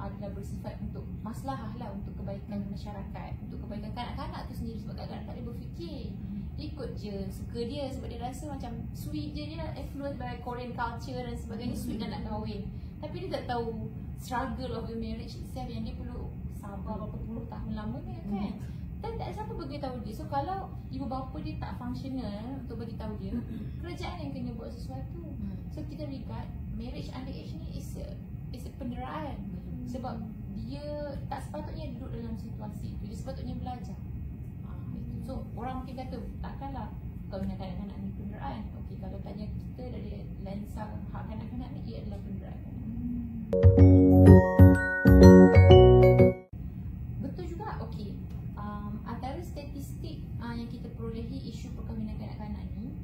adalah bersifat untuk maslahah lah, untuk kebaikan masyarakat, untuk kebaikan kanak-kanak tu sendiri. Sebab kanak-kanak tak ada berfikir, dia ikut je suka dia, sebab dia rasa macam sweet je, dia influenced by Korean culture dan sebagainya, sweet dan nak kahwin. Tapi dia tak tahu struggle of the marriage itself, yang dia perlu sabar berapa puluh tahun lamanya kan. Dan tak ada siapa beritahu dia. So kalau ibu bapa dia tak functional untuk beritahu dia, kerajaan yang kena buat sesuatu. So kita regard marriage underage ni is a penderaan. Sebab dia tak sepatutnya duduk dalam situasi itu, dia sepatutnya belajar. So orang mungkin kata takkanlah kahwinan kanak-kanak ni penderaan. Okey, kalau tanya kita dari lensa hak kanak-kanak ni, ia adalah penderaan. Betul juga. Okey, antara statistik yang kita perolehi isu perkahwinan kanak-kanak ni,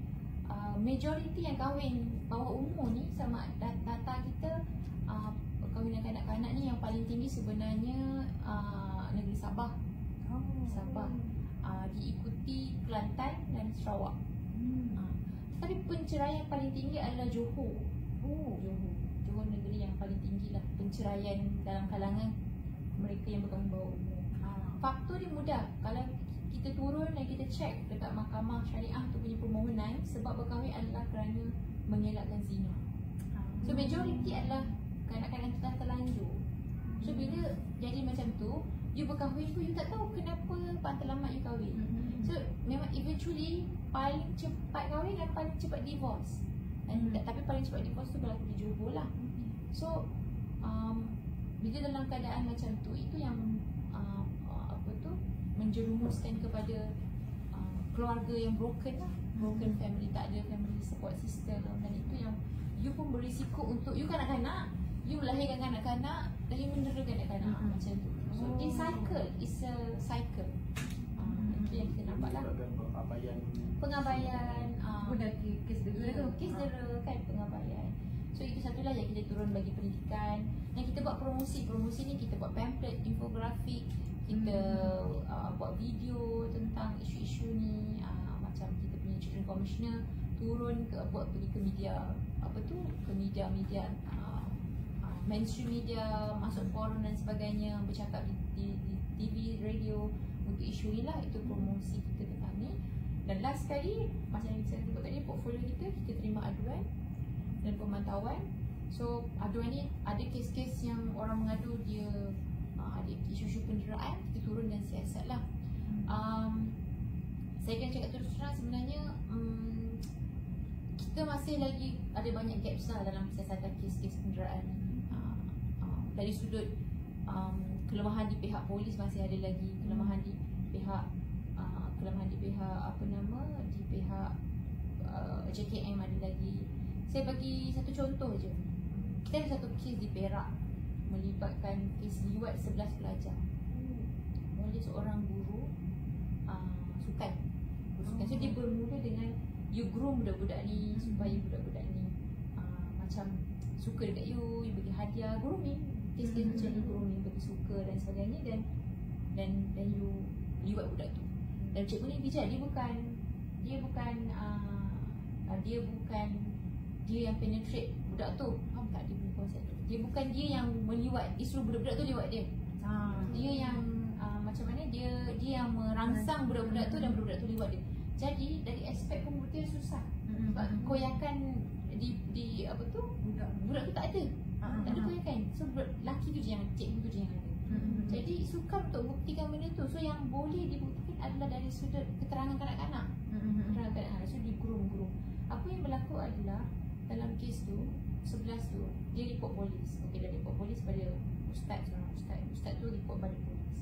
majoriti yang kahwin bawah umur ni, sama data kita, perkahwinan kanak-kanak ni yang paling tinggi sebenarnya negeri Sabah, Sabah. Diikuti Kelantan dan Sarawak. Tapi penceraian paling tinggi adalah Johor. Johor negeri yang paling tinggi lah penceraian dalam kalangan mereka yang bertanggung bawah umur. Faktor dia mudah. Kalau kita turun dan kita cek dekat mahkamah syariah tu punya permohonan, sebab berkahwin adalah kerana mengelakkan zina. So majoriti adalah kanak-kanak yang telah terlanjur. So bila jadi macam tu, you berkahwin tu you tak tahu kenapa terlambat you kahwin. So memang eventually paling cepat kahwin dan paling cepat divorce. Tapi paling cepat divorce tu berlaku di Johor lah. So bila dalam keadaan macam tu, itu yang menjerumuskan kepada keluarga yang broken lah, broken family, tak ada family support system, dan itu yang you pun berisiko untuk you kanak-kanak, you melahirkan kanak-kanak dan you mendera kanak-kanak macam tu. So it's a cycle. Itu yang kita nampak lah. Pengabaian kes dera kan, pengabaian. So itu satulah yang kita turun bagi pendidikan. Yang kita buat promosi ni kita buat pamphlet, infografik, kita buat video tentang isu-isu ni. Macam kita punya Children Commissioner turun pergi ke media, ke media mainstream media, masuk forum dan sebagainya, bercakap di TV, radio untuk isu ni lah. Itu promosi kita tentang ni. Dan last sekali, macam yang saya sebut tadi, portfolio kita terima aduan dan pemantauan. So aduan ni ada kes-kes yang orang mengadu dia ada isu-isu penderaan, kita turun dan siasat lah. Saya akan cakap terus terang, sebenarnya kita masih lagi ada banyak gaps lah dalam siasatan kes-kes penderaan ni. Dari sudut kelemahan di pihak polis masih ada lagi, kelemahan di pihak di pihak JKM ada lagi. Saya bagi satu contoh je. Kita ada satu kes di Perak melibatkan kes liwat 11 pelajar oleh seorang guru sukan. So dia bermula dengan you groom budak-budak ni supaya budak-budak ni macam suka dekat you bagi hadiah, grooming. Kes dia macam ni, grooming, bagi suka dan sebagainya, dan you liwat budak tu. Dan cikgu ni bijak, dia bukan dia yang penetrate budak tu. Faham tak dia punya konsep tu? Dia bukan dia yang meliwat, dia suruh budak-budak tu liwat dia. Dia yang macam mana, dia yang merangsang budak-budak tu dan budak-budak tu liwat dia. Jadi dari aspek pembuktian susah. Sebab koyakan di budak tu tak ada. Tak ada koyakan. So lelaki tu je yang, cikgu tu je yang ada. Jadi sukar untuk buktikan benda tu. So yang boleh dibuktikan adalah dari sudut keterangan kanak-kanak. Keterangan kanak-kanak. So di-groom. Apa yang berlaku adalah dalam kes tu 11 tu dia report polis. Okey, dia report polis pada ustaz. Ustaz tu report pada polis.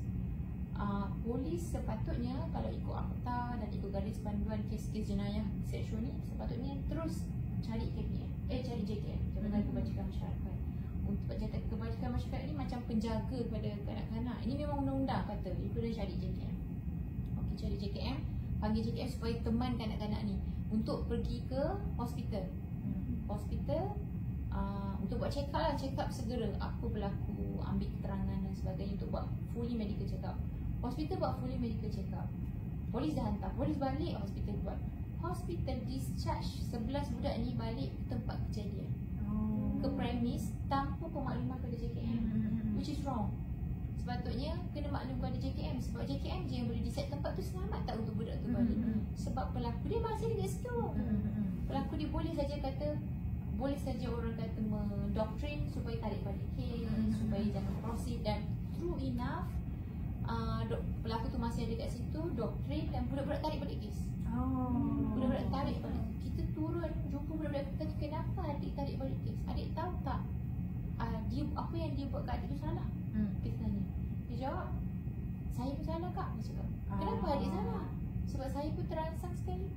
Polis sepatutnya kalau ikut akta dan ikut garis panduan kes-kes jenayah seksual ni, sepatutnya terus cari KPM, cari JKM, Jabatan Kebajikan Masyarakat. Untuk Jabatan Kebajikan Masyarakat ni macam penjaga kepada kanak-kanak. Ini memang undang-undang kata dia perlu cari JKM. Okey, cari JKM, panggil JKM supaya teman kanak-kanak ni untuk pergi ke hospital. Untuk buat check up segera apa berlaku, ambil keterangan dan sebagainya, untuk buat fully medical check up. Hospital buat fully medical check up. Polis dah hantar, polis balik, hospital buat. Hospital discharge 11 budak ni balik ke tempat kejadian, ke premis tanpa pemakluman kepada JKM, which is wrong. Sepatutnya kena maklum kepada JKM, sebab JKM je yang boleh decide tempat tu selamat tak untuk budak tu balik. Sebab pelaku dia masih dekat situ. Pelaku dia boleh saja orang kata mendoktrin supaya tarik balik kes, supaya jangan proceed, dan true enough pelaku tu masih ada kat situ, doktrin, dan budak-budak tarik balik kes. Budak-budak tarik balik. Kita turun jumpa budak-budak, kita kenapa adik tarik balik kes? Adik tahu tak dia apa yang dia buat kat adik tu salah? Kita tanya. Dia jawab, saya pun salah kak. Dia cakap, kenapa adik salah? Sebab saya pun terangsang sekali.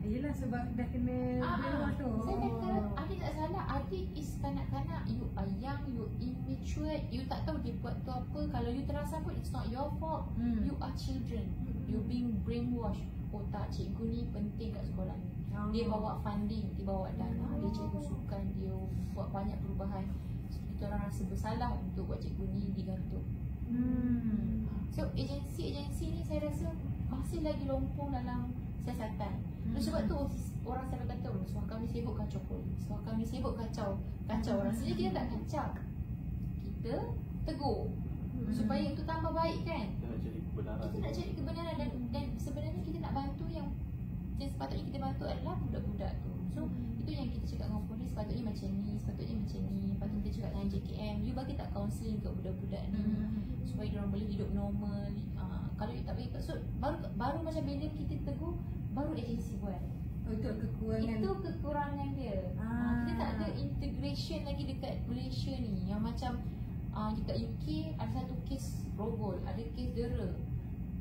Yelah, sebab dah kena bela tu. Saya kata, adik tak salah. Adik is kanak-kanak. You are young, you immature, you tak tahu dia buat tu apa. Kalau you terangsang pun, it's not your fault. You are children. You being brainwashed. Oh tak, cikgu ni penting kat sekolah ni. Dia bawa funding, dia bawa dana, dia cikgu sukan, dia buat banyak perubahan. Kita orang rasa bersalah untuk buat cikgu ni digantung. So agensi-agensi ni saya rasa masih lagi lompong dalam siasatan. Sebab tu orang selalu kata suaka ni sibuk kacau polis, suaka ni sibuk kacau rasanya kita tak kacau, kita tegur supaya itu tambah baik kan. Kita nak cari kebenaran dan sebenarnya kita nak bantu yang sepatutnya kita bantu adalah budak-budak tu. So itu yang kita cakap dengan polis, sepatutnya macam ni, patut kita cakap dengan JKM, you bagi tak counselling ke budak-budak ni supaya diorang boleh hidup normal. Kalau you tak bagi, so baru macam bila kita tegur, baru agensi buat. Itu kekurangan dia. Kita tak ada integration lagi dekat Malaysia ni. Yang macam dekat UK ada satu kes rogol, ada kes dera.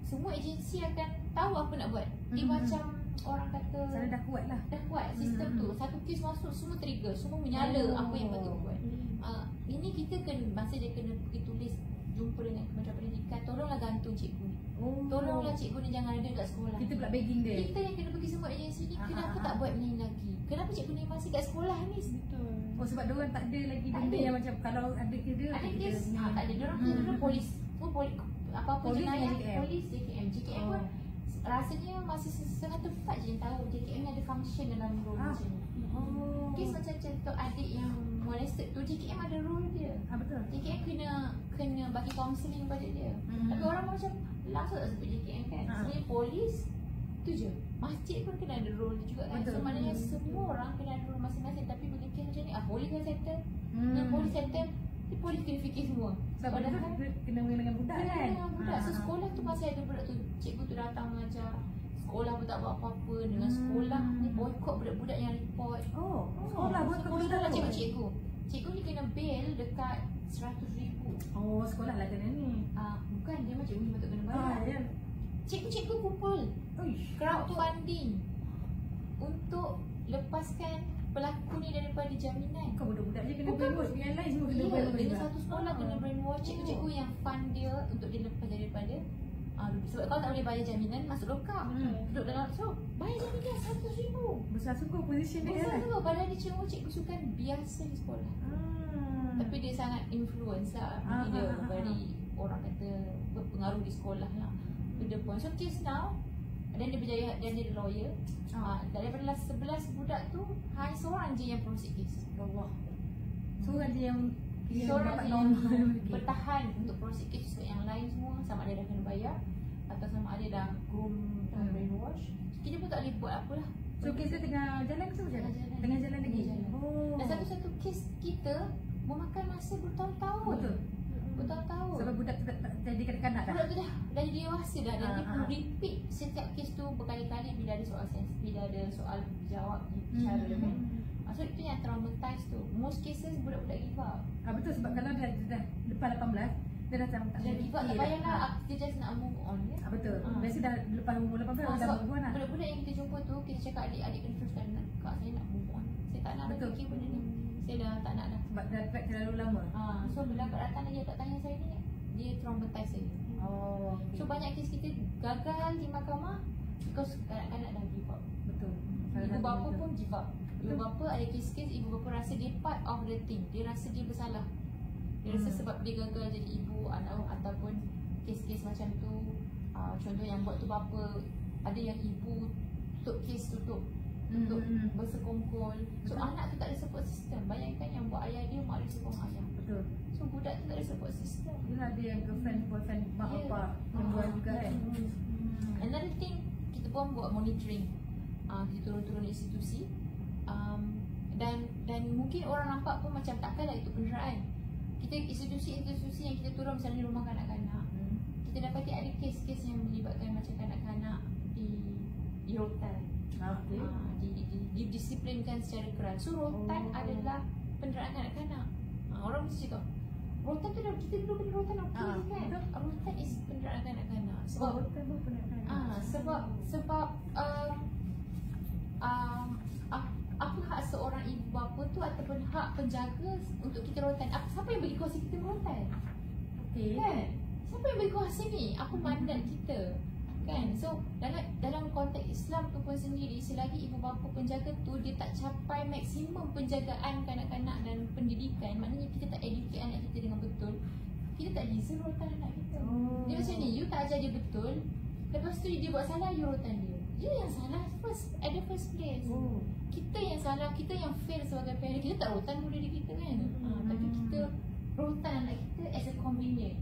Semua agensi akan tahu apa nak buat. Dia macam orang kata sana dah kuat lah. Dah kuat sistem tu. Satu kes masuk semua trigger, semua menyala apa yang patut buat. Ini kita kena, masa dia kena pergi tulis jumpa dengan Kementerian Pendidikan, tolonglah gantung cikgu ni. Tolonglah cikgu ni jangan ada kat sekolah. Kita pula begging dia. Kita yang kena pergi semua agensi ni, kenapa tak buat ni lagi? Kenapa cikgu ni masih kat sekolah ni? Betul. Oh sebab diorang tak ada lagi benda yang macam kalau ada kes dia. Ada kes, tak ada. Diorang kena polis. Apa-apa jenayah, polis, JKM pun rasanya masih setengah tepat je yang tahu JKM ada function dalam role macam ni. Kes macam contoh adik yang molested tu, JKM ada role dia. Betul. JKM kena bagi counselling pada dia. Tapi orang macam langsung tak sebut JKM kan. Sebenarnya polis tu je. Masjid pun kena ada role dia juga kan. So maknanya semua orang kena ada role masing-masing. Tapi bila kes macam ni, polis kan settle. Dengan polis settle, polis kena fikir semua. Sebab padahal kena dengan budak kan. Kena dengan budak. So sekolah tu masih ada budak tu. Cikgu tu datang mengajar. Sekolah pun tak buat apa-apa. Dengan sekolah ni boycott budak-budak yang report. Sekolah boycott budak lah cikgu. Cikgu ni kena bail dekat 100,000. Sekolah lah kena ni. Bukan, dia macam cikgu ni patut kena bayar. Cikgu-cikgu kumpul crowdfunding untuk lepaskan pelaku ni daripada jaminan. Kau budak-budak je kena brainwash, yang lain semua kena brainwash. Dengan satu sekolah kena brainwash. Cikgu-cikgu yang fund dia untuk dia lepas daripada sebab kalau tak boleh bayar jaminan, masuk lokap, duduk dalam, so bayar jaminan 100,000. Besar sungguh position dia kan. Besar padahal dia cikgu sukan biasa di sekolah. Tapi dia sangat influence lah. Dia very, orang kata berpengaruh di sekolah lah. To the point. So case now, dan dia berjaya, dan dia lawyer. Daripada 11 budak tu, hanya seorang je yang prosecute case. Allah. Seorang je yang dapat bertahan untuk prosecute case. Yang lain semua sama ada dah kena bayar atau sama ada dah groom brainwash. Kita pun tak boleh buat apalah. So kes dia tengah jalan ke jalan? Tengah jalan lagi. Dan satu-satu kes kita memakan masa bertahun-tahun. Betul. Bertahun-tahun. Sebab budak tu tak jadi kanak-kanak dah. Budak tu dah jadi dewasa dah. Dan dia perlu repeat setiap kes tu berkali-kali bila ada soal sensitif, bila ada soal jawab bicara kan. So itu yang traumatized tu. Most cases budak-budak give up. Betul, sebab kalau dia dah lepas 18, dia dah tak give up, tak payahlah. Dia just nak move on ya. Betul. Biasa dah lepas umur 18 dah move on lah. Budak-budak yang kita jumpa tu, kita cakap adik-adik kena teruskan. Kak saya nak move on. Saya tak nak fikir benda ni. Saya dah tak nak dah. Sebab dah track terlalu lama. So bila akak datang lagi akak tanya saya ni, dia traumatized saya. Okay. So banyak kes kita gagal di mahkamah because kanak-kanak dah give up. Betul. Ibu bapa pun give up. Ibu bapa ada kes-kes ibu bapa rasa dia part of the thing. Dia rasa dia bersalah. Dia rasa sebab dia gagal jadi ibu ataupun kes-kes macam tu. Contoh yang buat tu bapa, ada yang ibu tutup kes tutup bersekongkol. So anak tu tak ada support system. Bayangkan yang buat ayah dia, mak dia sokong ayah. Betul. So budak tu tak ada support system. Yelah, ada yang girlfriend, boyfriend, mak bapak yang buat juga kan. Another thing, kita pun buat monitoring. Kita turun-turun institusi. Dan mungkin orang nampak pun macam takkanlah itu penderaan. Kita institusi-institusi yang kita turun, misalnya rumah kanak-kanak, kita dapati ada kes-kes yang melibatkan macam kanak-kanak di rotan. Didisiplinkan secara keras. So rotan adalah penderaan kanak-kanak. Orang mesti cakap rotan tu dah, kita dulu kena rotan kan. Rotan is penderaan kanak-kanak. Sebab rotan pun penderaan. Sebab apa hak seorang ibu bapa tu ataupun hak penjaga untuk kita rotan? Siapa yang bagi kuasa kita merotan? Kan? Siapa yang bagi kuasa ni? Apa mandat kita? Kan? So dalam konteks Islam tu pun sendiri, selagi ibu bapa penjaga tu dia tak capai maksimum penjagaan kanak-kanak dan pendidikan, maknanya kita tak educate anak kita dengan betul, kita tak deserve rotan anak kita. Dia macam ni, you tak ajar dia betul, lepas tu dia buat salah, you rotan dia. Dia yang salah at the first place. Kita yang salah, kita yang fail sebagai parent. Kita tak rotan murid kita kan. Tapi kita rotan anak kita as a convenient.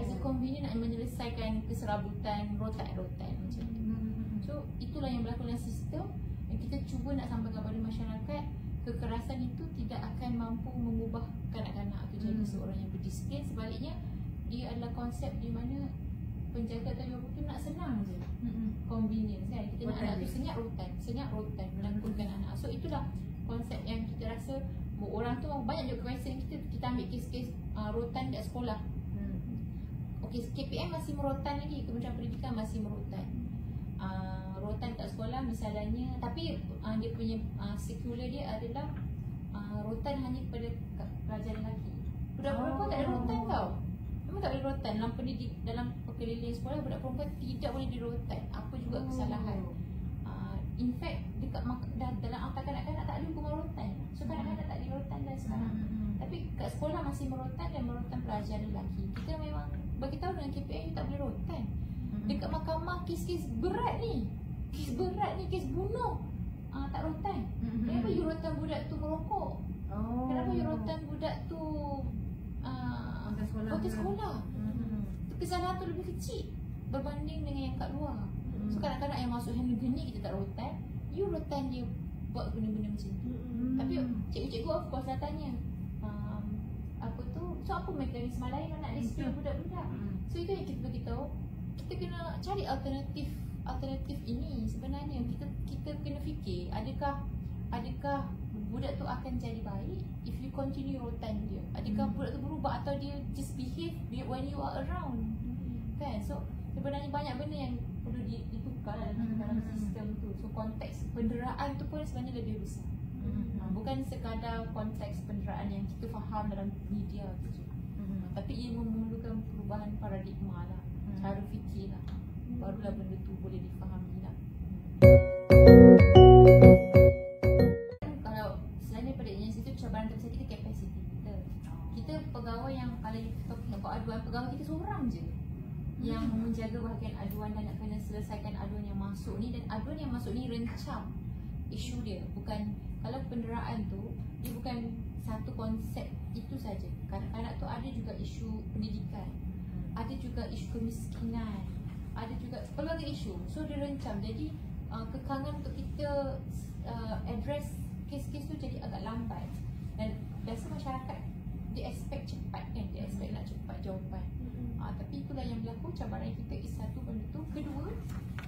As a convenient nak menyelesaikan keserabutan, rotan macam tu. So itulah yang berlaku dalam sistem. Yang kita cuba nak sampaikan kepada masyarakat, kekerasan itu tidak akan mampu mengubah kanak-kanak atau jadi seorang yang berdisiplin. Sebaliknya, dia adalah konsep di mana penjaga tanggungjawab itu nak senang je. Convenience kan. Kita nak anak tu senyap rotan menangkulkan anak. So itulah konsep yang kita rasa orang tu banyak juga question kita ambil kes-kes rotan kat sekolah. Okey, KPM masih merotan lagi, Kementerian Pendidikan masih merotan. Rotan kat sekolah misalnya, tapi dia punya sekular dia adalah rotan hanya kepada pelajar lelaki. Budak perempuan tak ada rotan tau. Memang tak boleh rotan dalam perkeliling sekolah. Budak perempuan tidak boleh dirotan. Apa juga kesalahan. In fact, dekat dalam akta kanak-kanak tak ada hukuman rotan. So kanak-kanak tak dirotan dah sekarang. Tapi kat sekolah masih merotan dan merotan pelajar lelaki. Kita memang bagi tahu dengan KPM tak boleh rotan. Dekat mahkamah kes-kes berat ni, kes bunuh, tak rotan. Kenapa you rotan budak tu merokok? Kenapa you rotan budak tu hotel sekolah? Kesalahan tu lebih kecil berbanding dengan yang kat luar. So kadang-kadang yang masuk handle geni kita tak rotan, you rotan dia buat benda-benda macam tu. Tapi cikgu-cikgu of course dah tanya, apa tu, so apa mekanisme lain nak disiplin budak-budak. So itu yang kita beritahu, kita kena cari alternatif ini. Sebenarnya kita kena fikir, adakah budak tu akan jadi baik if you continue rotan dia? Adakah budak tu berubah atau dia just behave when you are around? Kan? So sebenarnya banyak benda yang perlu ditukar dalam sistem tu. So konteks penderaan tu pun sebenarnya lebih besar. Bukan sekadar konteks penderaan yang kita faham dalam media tu je. Tapi ia memerlukan perubahan paradigma lah, cara fikir lah. Barulah benda tu boleh difahami lah. Kalau selain daripada agensi tu, cabaran terbesar kita kapasiti kita. Kita pegawai yang kalau kita aduan, pegawai kita seorang je yang menjaga bahagian aduan dan nak kena selesaikan aduan yang masuk ni. Dan aduan yang masuk ni rencam isu dia. Bukan, kalau penderaan tu dia bukan satu konsep itu saja. Kanak-kanak tu ada juga isu pendidikan, ada juga isu kemiskinan, ada juga pelbagai isu. So dia rencam. Jadi kekangan untuk kita address kes-kes tu jadi agak lambat. Dan biasa masyarakat dia expect cepat kan, dia expect nak cepat jawapan. Tapi itulah yang berlaku. Cabaran kita is satu benda tu. Kedua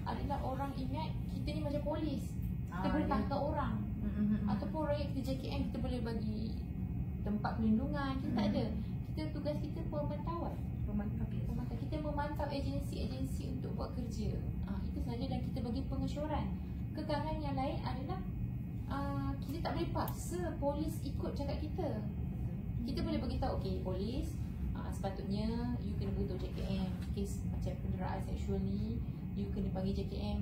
adalah orang ingat kita ni macam polis, kita boleh tangkap orang. Ataupun rakyat kita JKM kita boleh bagi tempat perlindungan. Kita tak ada. Tugas kita pemantauan. Kita memantau agensi-agensi untuk buat kerja. Itu saja. Dan kita bagi pengesyoran. Kekangan yang lain adalah kita tak boleh paksa polis ikut cakap kita. Kita boleh beritahu, okey polis, sepatutnya you kena beritahu JKM kes macam penderaan seksual ni, you kena bagi JKM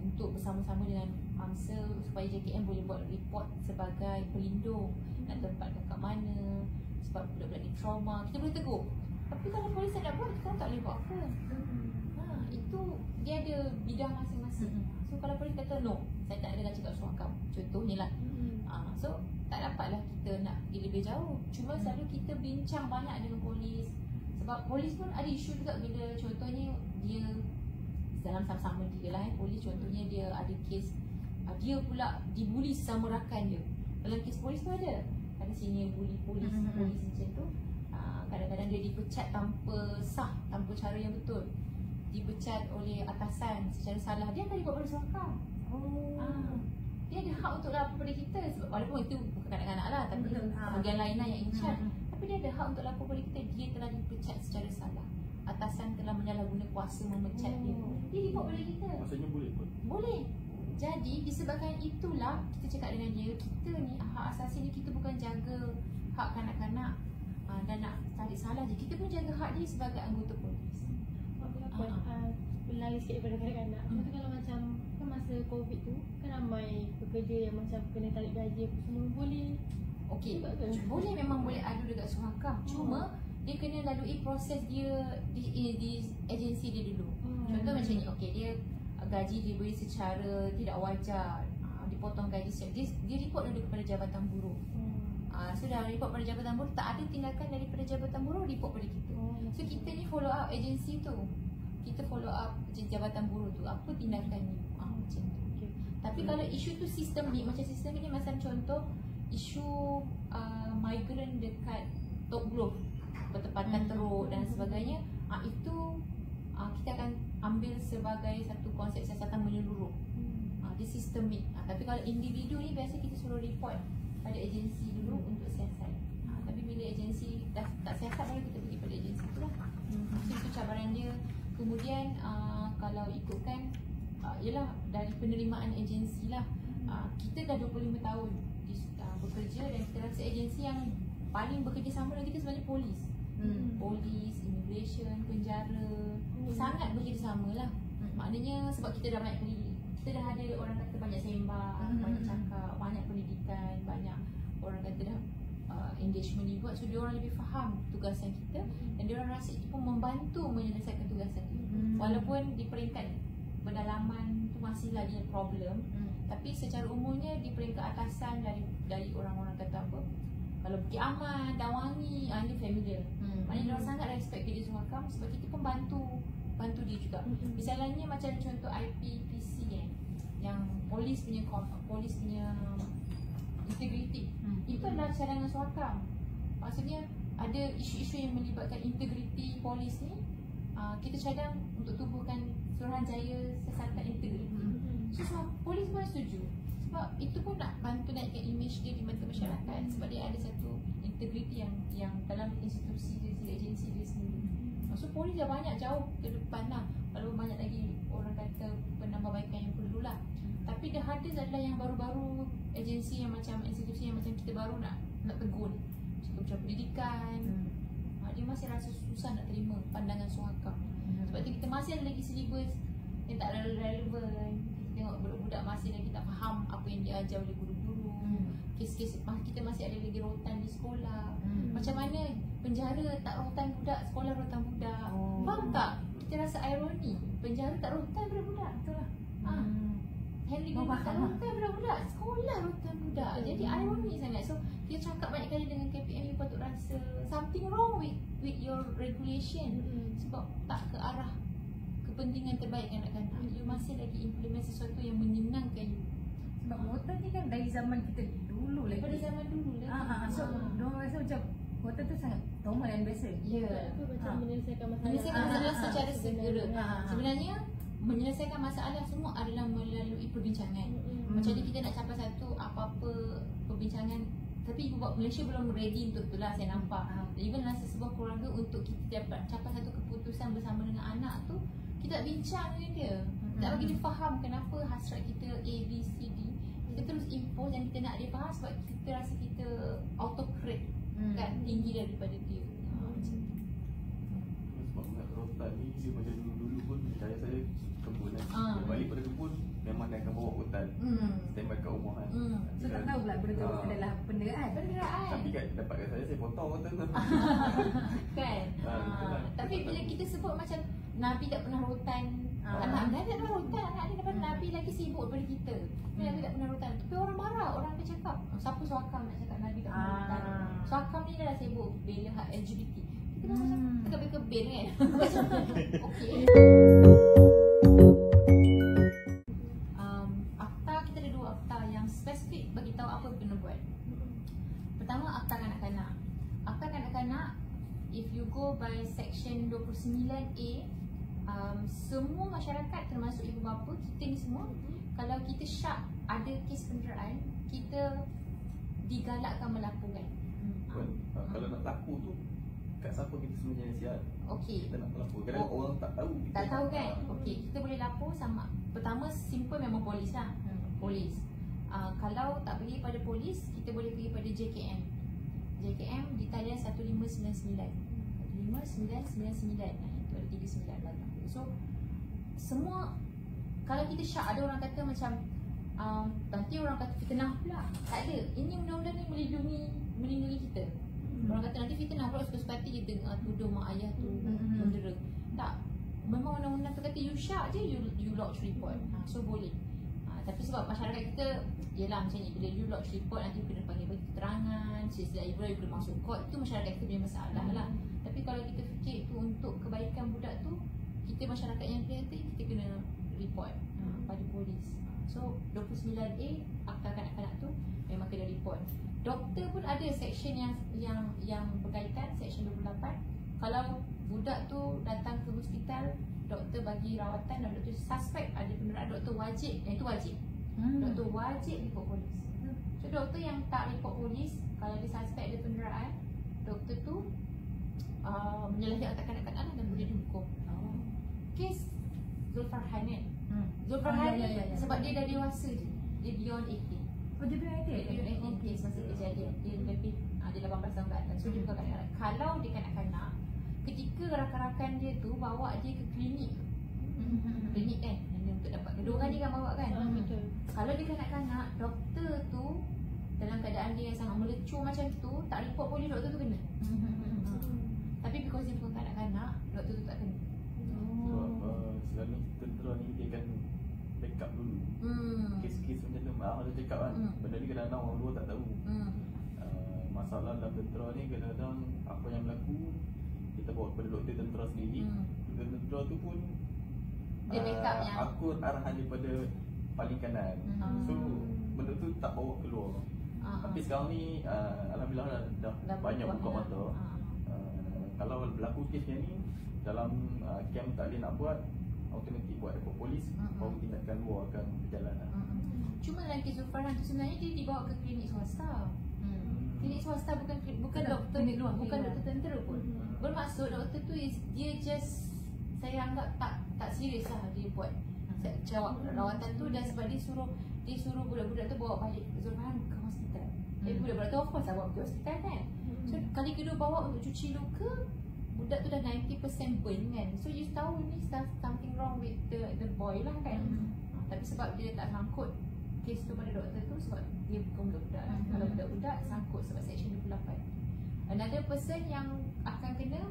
untuk bersama-sama dengan mangsa supaya JKM boleh buat report sebagai pelindung, nak tempatkan kat mana sebab budak-budak ni trauma. Kita boleh tegur. Tapi kalau polis nak buat, kita tak boleh buat apa. Itu dia ada bidang masing-masing. So kalau polis kata no, saya tak ada cakap suakam, contohnya lah. So tak dapatlah kita nak pergi lebih jauh. Cuma selalu kita bincang banyak dengan polis. Sebab polis pun ada isu juga bila contohnya dia dalam sama-sama dia lah polis, contohnya dia ada kes dia pula dibuli sesama rakan dia. Dalam kes polis tu ada senior bully polis macam tu. Kadang-kadang dia dipecat tanpa sah, tanpa cara yang betul, dipecat oleh atasan secara salah. Dia akan dibuat pada suaka. Dia ada hak untuk lapor pada kita. Sebab walaupun itu bukan kanak-kanak lah, tapi bahagian lain lah yang in charge. Tapi dia ada hak untuk lapor pada kita. Dia telah dipecat secara salah, atasan telah menyalahguna kuasa memecat dia. Dia dibuat pada kita. Maksudnya boleh pun? Boleh. Jadi disebabkan itulah kita cakap dengan dia, kita ni hak asasi ni kita bukan jaga hak kanak-kanak dan nak tarik salah je. Kita pun jaga hak dia sebagai anggota polis. Berlari sikit daripada kanak-kanak. Contoh kalau macam kan masa COVID tu kan ramai pekerja yang macam kena tarik gaji apa semua, boleh. Okey, boleh, memang boleh adu dekat Suhakam. Cuma dia kena lalui proses dia di agensi dia dulu. Contoh macam ni, okey, dia gaji diberi secara tidak wajar, dipotong gaji dia report dulu kepada Jabatan Buruh. Sudah report pada Jabatan Buruh, tak ada tindakan daripada Jabatan Buruh, report pada kita. So kita ni follow up agensi tu, kita follow up Jabatan Buruh tu, apa tindakan ni, macam tu. Tapi kalau isu tu sistemik, macam sistemik ni macam contoh isu migran dekat Tok Glove, bertepatan teruk dan sebagainya, itu kita akan ambil sebagai satu konsep siasatan menyeluruh. Dia sistemik. Tapi kalau individu ni biasa kita suruh report pada agensi dulu untuk siasat. Tapi bila agensi dah tak siasat, baru kita pergi pada agensi tu lah. Itu cabaran dia. Kemudian kalau ikutkan ialah dari penerimaan agensi lah. Kita dah 25 tahun bekerja dan kita rasa agensi yang paling bekerjasama dengan kita sebenarnya polis. Polis, immigration, penjara, sangat bekerjasama lah. Maknanya sebab kita dah banyak kali, kita dah ada orang kata banyak sembang, banyak cakap, banyak pendidikan, banyak orang kata dah engagement ni buat, so dia orang lebih faham tugasan kita dan dia orang rasa itu pun membantu menyelesaikan tugasan tu. Walaupun di peringkat pendalaman tu masih lagi problem, tapi secara umumnya di peringkat atasan dari orang-orang kata apa, kalau Bukit Aman, Dawangi, ini familiar. Maknanya dia orang sangat respect kerja Suhakam sebab kita pun bantu dia juga. Misalnya macam contoh IPPC yang polis punya integriti, itu adalah cadangan Suhakam. Maksudnya ada isu-isu yang melibatkan integriti polis ni, kita cadang untuk tubuhkan Suruhanjaya Siasatan Integriti. So polis pun setuju sebab itu pun nak bantu naikkan image dia di mata masyarakat, sebab dia ada satu integriti yang dalam institusi dia, agensi dia sendiri. So polis dah banyak jauh ke depan lah, walaupun banyak lagi orang kata penambahbaikan yang perlu lah. Tapi the hardest adalah yang baru-baru, agensi yang macam institusi yang macam kita baru nak tegur, macam pendidikan, dia masih rasa susah nak terima pandangan Suhakam. Sebab tu kita masih ada lagi syllabus yang tak relevan. Tengok budak-budak masih lagi tak faham apa yang diajar oleh guru-guru. Kes-kes kita masih ada lagi rotan di sekolah. Macam mana penjara tak rotan budak, sekolah rotan budak. Faham tak? Kita rasa ironi, penjara tak rotan budak-budak. Betul lah. Handling tak rotan budak-budak, sekolah rotan budak. Jadi ironi sangat. So kita cakap banyak kali dengan KPM, you patut rasa something wrong with your regulation. Sebab tak ke arah kepentingan terbaik kanak-kanak. You masih lagi implement sesuatu yang menyenangkan you. Sebab rotan ni kan dari zaman kita dulu lagi. Pada zaman dulu lagi. So diorang rasa macam rotan tu sangat normal dan biasa. Ya. Macam menyelesaikan Menyelesaikan masalah secara segera. Sebenarnya menyelesaikan masalah semua adalah melalui perbincangan. Macam ni kita nak capai satu apa-apa perbincangan, tapi buat Malaysia belum ready untuk itulah, saya nampak. Even dalam sebuah keluarga, untuk kita dapat capai satu keputusan bersama dengan anak tu, kita bincang dengan dia, tak bagi dia faham kenapa hasrat kita A, B, C, D. Kita terus impose yang kita nak dia faham sebab kita rasa kita autocrat kan, tinggi daripada dia. Sebab nak rotan ni dia macam dulu-dulu pun saya kebun kan. Balik pada kebun memang dia akan bawa rotan. Standby kat rumah kan. So tak tahu pula benda tu adalah penderaan. Tapi kat dapatkan saya potong rotan tu. Kan? Tapi bila kita sebut macam Nabi tak pernah rotan, anak dia tak pernah rotan, anak dia dapat Nabi lagi sibuk daripada kita. Nabi tak pernah rotan. Tapi orang marah, orang akan cakap, siapa Suhakam nak cakap Nabi tak pernah rotan. Suhakam ni dah sibuk bela hak LGBT. Kita macam kebir-kebir kan. Okey. Akta kita ada dua akta yang spesifik bagi tahu apa kena buat. Pertama, akta kanak-kanak. Akta kanak-kanak, if you go by section 29A, semua masyarakat termasuk ibu bapa, kita ni semua, kalau kita syak ada kes penderaan, kita digalakkan melaporkan. Kalau nak laku tu, kat siapa kita sebenarnya siap? Okey. Kita nak melapor. Kadang orang tak tahu. Tak tahu kan? Okey, kita boleh lapor sama. Pertama, simple memang polis lah. Polis. Kalau tak pergi pada polis, kita boleh pergi pada JKM. JKM di talian 1599. 15999. Itu ada 39 belakang. So semua, kalau kita syak ada orang kata macam nanti orang kata fitnah pula. Tak ada. Ini undang-undang ni melindungi kita. Orang kata nanti fitnah pula suka-suka hati kita tuduh mak ayah tu mendera. Tak. Memang undang-undang tu kata you syak je, you lodge report. So boleh. Tapi sebab masyarakat kita yelah macam ni, bila you lodge report nanti you kena panggil bagi keterangan, silsilah ibrah you kena masuk court, itu masyarakat kita punya masalah lah. Tapi kalau kita fikir tu untuk kebaikan budak tu, kita masyarakat yang kreatif, kita kena report pada polis. So 29A Akta Kanak-Kanak tu memang kena report. Doktor pun ada section yang berkaitan, section 28. Kalau budak tu datang ke hospital, doktor bagi rawatan dan doktor suspek ada penderaan, doktor wajib, yang itu wajib. Doktor wajib report polis. So doktor yang tak report polis, kalau dia suspek ada penderaan, doktor tu menyalahi Akta Kanak-Kanak dan boleh dihukum. Kes Zulfarhan kan? Zulfarhan ni sebab dia dah dewasa je, dia beyond 18. Oh, dia beyond 18? Dia beyond 18 kes masa kejadian. Dia lebih, dia 18 tahun ke atas. So dia bukan kanak-kanak. Kalau dia kanak-kanak, ketika rakan-rakan dia tu bawa dia ke klinik, klinik kan, untuk dapat kedua orang dia kan bawa kan. Kalau dia kanak-kanak, doktor tu dalam keadaan dia yang sangat melecur macam tu, tak report polis, doktor tu kena. Tapi because dia bukan kanak-kanak, doktor tu tak kena. Sebab sekarang ni tentera ni dia akan backup dulu. Kes-kes macam tu, ada cakap kan, benda ni kadang-kadang orang luar tak tahu. Masalah dalam tentera ni kadang-kadang apa yang berlaku kita bawa kepada doktor tentera sendiri. Doktor tentera tu pun dia backup yang akut arahan daripada paling kanan. So benda tu tak bawa keluar. Tapi sekarang ni alhamdulillah dah banyak buka mata. Kalau berlaku kes yang ni dalam camp tak boleh nak buat, automatik buat report polis, baru tindakan luar akan berjalan. Cuma dalam kes Zulfarhan tu sebenarnya dia dibawa ke klinik swasta. Klinik swasta bukan doktor luar, bukan doktor tentera pun. Bermaksud doktor tu dia just, saya anggap tak serius lah dia buat jawab rawatan tu, dan sebab dia suruh budak-budak tu bawa balik Zulfarhan ke hospital. Budak-budak tu of course lah bawa ke hospital kan. So kali kedua bawa untuk cuci luka, budak tu dah 90% burn kan. So you tahu ni something wrong with the boy lah kan. Tapi sebab dia tak sangkut kes tu pada doktor tu, sebab dia bukan budak-budak. Kalau budak-budak sangkut sebab section 28. Another person yang akan kena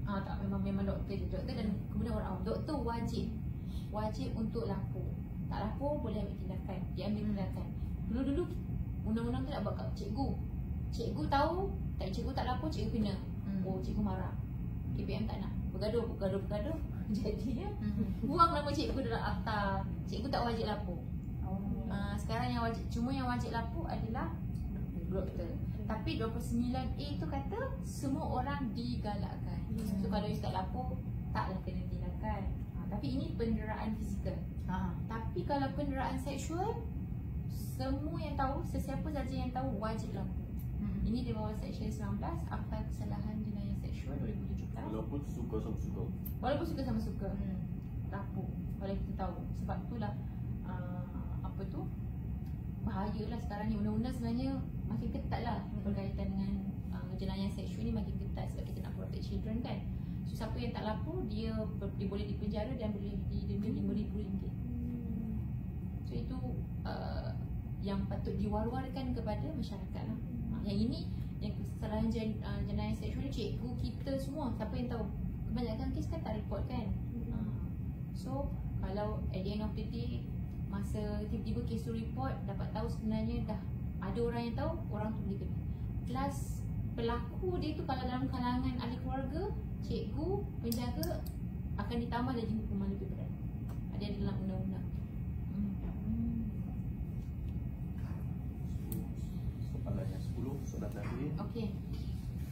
tak, memang doktor dan kemudian orang awam. Doktor wajib untuk lapor. Tak lapor boleh ambil tindakan, dia ambil tindakan. Dulu undang-undang tu nak buat kat cikgu. Cikgu tahu, cikgu tak lapor, cikgu kena. Oh, cikgu marah. KPM tak nak. Bergaduh. Jadinya buang nama cikgu dalam akta. Cikgu tak wajib lapor. Sekarang yang wajib lapor adalah doktor. Tapi 29A tu kata semua orang digalakkan. So kalau you tak lapor, taklah kena tindakan. Tapi ini penderaan fizikal. Tapi kalau penderaan seksual, semua yang tahu, sesiapa saja yang tahu wajib lapor. Ini di bawah Seksyen 19 Akta Kesalahan Jenayah Seksual 2017. Walaupun suka sama suka. Lapor kalau kita tahu. Sebab itulah bahayalah sekarang ni undang-undang sebenarnya makin ketat lah berkaitan dengan jenayah seksual ni, makin ketat sebab kita nak protect children kan. So siapa yang tak lapor, dia boleh dipenjara dan boleh didenda RM5,000. So itu yang patut diwar-warkan kepada masyarakat lah. Yang ini, yang kesalahan jenayah seksual ni, cikgu kita semua, siapa yang tahu, kebanyakan kes kan tak report kan. So kalau at the end of the day, masa tiba-tiba kes tu report, dapat tahu sebenarnya dah ada orang yang tahu, orang tu boleh kena. Plus pelaku dia tu kalau dalam kalangan ahli keluarga, cikgu, penjaga, akan ditambah lagi hukuman lebih berat. Ada dalam undang-undang. Soalan yang 10, soalan terakhir. Okey.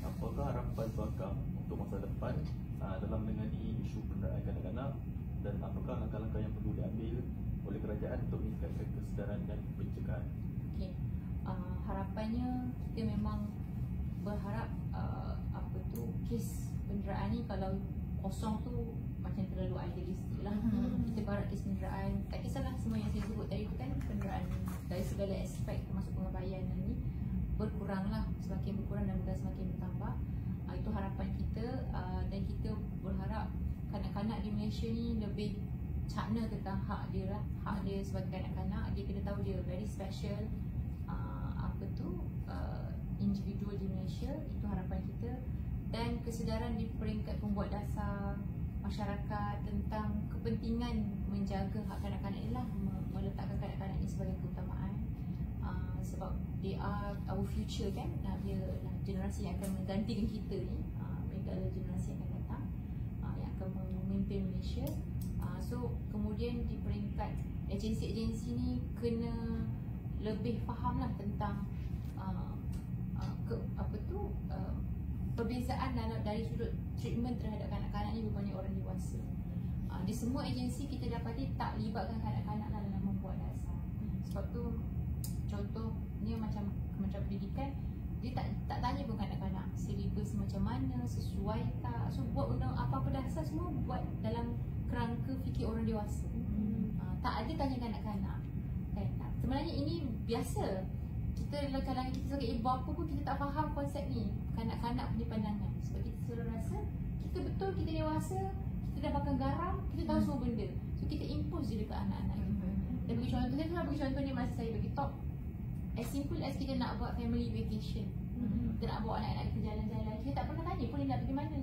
Apakah harapan Suakam untuk masa depan dalam menangani isu penderaan kanak-kanak, dan apakah langkah-langkah yang perlu diambil oleh kerajaan untuk meningkatkan kesedaran dan pencegahan? Okey. Harapannya kita memang berharap kes penderaan ni kalau kosong tu macam terlalu idealistik lah. Kita berharap kes penderaan, tak kisahlah semua yang saya sebut tadi tu kan, penderaan dari segala aspek termasuk pengabaian ni berkurang lah, semakin berkurang dan bukan semakin bertambah. Itu harapan kita, dan kita berharap kanak-kanak di Malaysia ni lebih cakna tentang hak dia lah. Hak dia sebagai kanak-kanak, dia kena tahu dia very special. individual di Malaysia, itu harapan kita, dan kesedaran di peringkat pembuat dasar masyarakat tentang kepentingan menjaga hak kanak-kanak inilah, meletakkan kanak-kanak ini sebagai keutamaan, sebab they are our future kan, dia lah generasi yang akan menggantikan kita ni, mereka adalah generasi yang akan datang, yang akan memimpin Malaysia. So kemudian di peringkat agensi-agensi ni kena lebih fahamlah tentang perbezaan dari sudut treatment terhadap kanak-kanak ni berbanding orang dewasa. Di semua agensi kita dapati tak libatkan kanak-kanak dalam membuat dasar. Sebab tu contohnya macam Kementerian Pendidikan, dia tak tanya pun kanak-kanak silibus macam mana, sesuai tak. So buat undang apa-apa dasar semua buat dalam kerangka fikir orang dewasa. Tak ada tanya kanak-kanak kan. Sebenarnya ini biasa. Kita dalam kalangan kita sebagai ibu bapa pun kita tak faham konsep ni, kanak-kanak punya pandangan. Sebab kita selalu rasa kita betul, kita dewasa, kita dah makan garam, kita tahu semua benda. So kita impose je dekat anak-anak kita. Dan bagi contoh, saya pernah bagi contoh ni masa saya bagi talk, as simple as kita nak buat family vacation, kita nak bawa anak-anak kita jalan-jalan, kita tak pernah tanya pun dia nak pergi mana.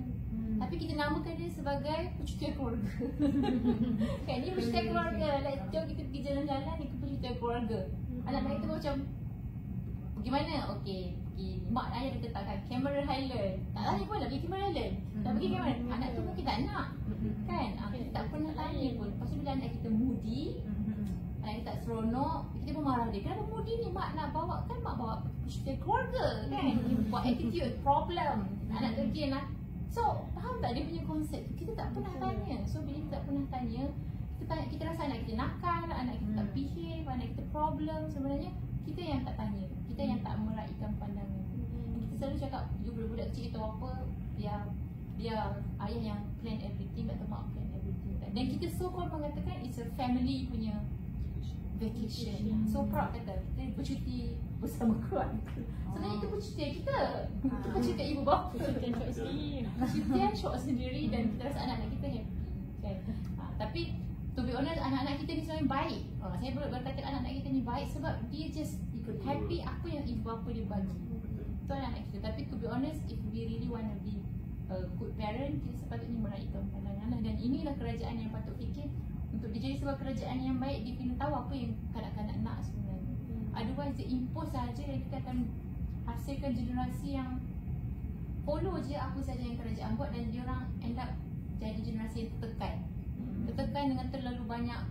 Tapi kita namakan dia sebagai percutian keluarga. Kan, ni percutian keluarga, jom kita pergi jalan-jalan, ni percutian keluarga. Anak-anak kita macam pergi mana? Okey, pergi mak ayah dia letakkan Cameron Highland. Tak tanya pun lah pergi Cameron Highland. Tak pergi Cameron. Anak tu mungkin tak nak. Kan? Kita tak pernah tanya pun. Lepas tu bila anak kita moody, anak kita tak seronok, kita pun marah dia. Kenapa moody ni? Mak nak bawa, kan mak bawa percutian keluarga kan? Buat attitude, problem. Anak tu dia nak. So, faham tak dia punya konsep? Kita tak pernah tanya. So, bila kita tak pernah tanya, kita rasa anak kita nakal, anak kita tak behave, anak kita problem. Sebenarnya kita yang tak tanya, kita yang tak meraihkan pandangan. Kita selalu cakap, you budak-budak kecil tahu apa, biar ayah yang plan everything, tak tahu mak plan everything. Dan kita so-called mengatakan it's a family punya vacation. So proud kata kita bercuti bersama keluarga. Sebenarnya itu percutian kita, itu percutian ibu bapa, percutian syok sendiri, dan kita rasa anak-anak kita happy kan? Tapi to be honest, anak-anak kita ni sebenarnya baik. Saya berkata anak-anak kita ni baik sebab dia just ikut happy apa yang ibu bapa dia bagi. Itu anak-anak kita. Tapi to be honest, if we really want to be a good parent, kita sepatutnya meraihkan pandangan. Dan inilah kerajaan yang patut fikir. Untuk dia jadi sebuah kerajaan yang baik, dia kena tahu apa yang kanak-kanak nak sebenarnya. Otherwise, dia impose saja dan kita akan hasilkan generasi yang follow je apa saja yang kerajaan buat, dan dia orang end up jadi generasi yang tertekan dengan terlalu banyak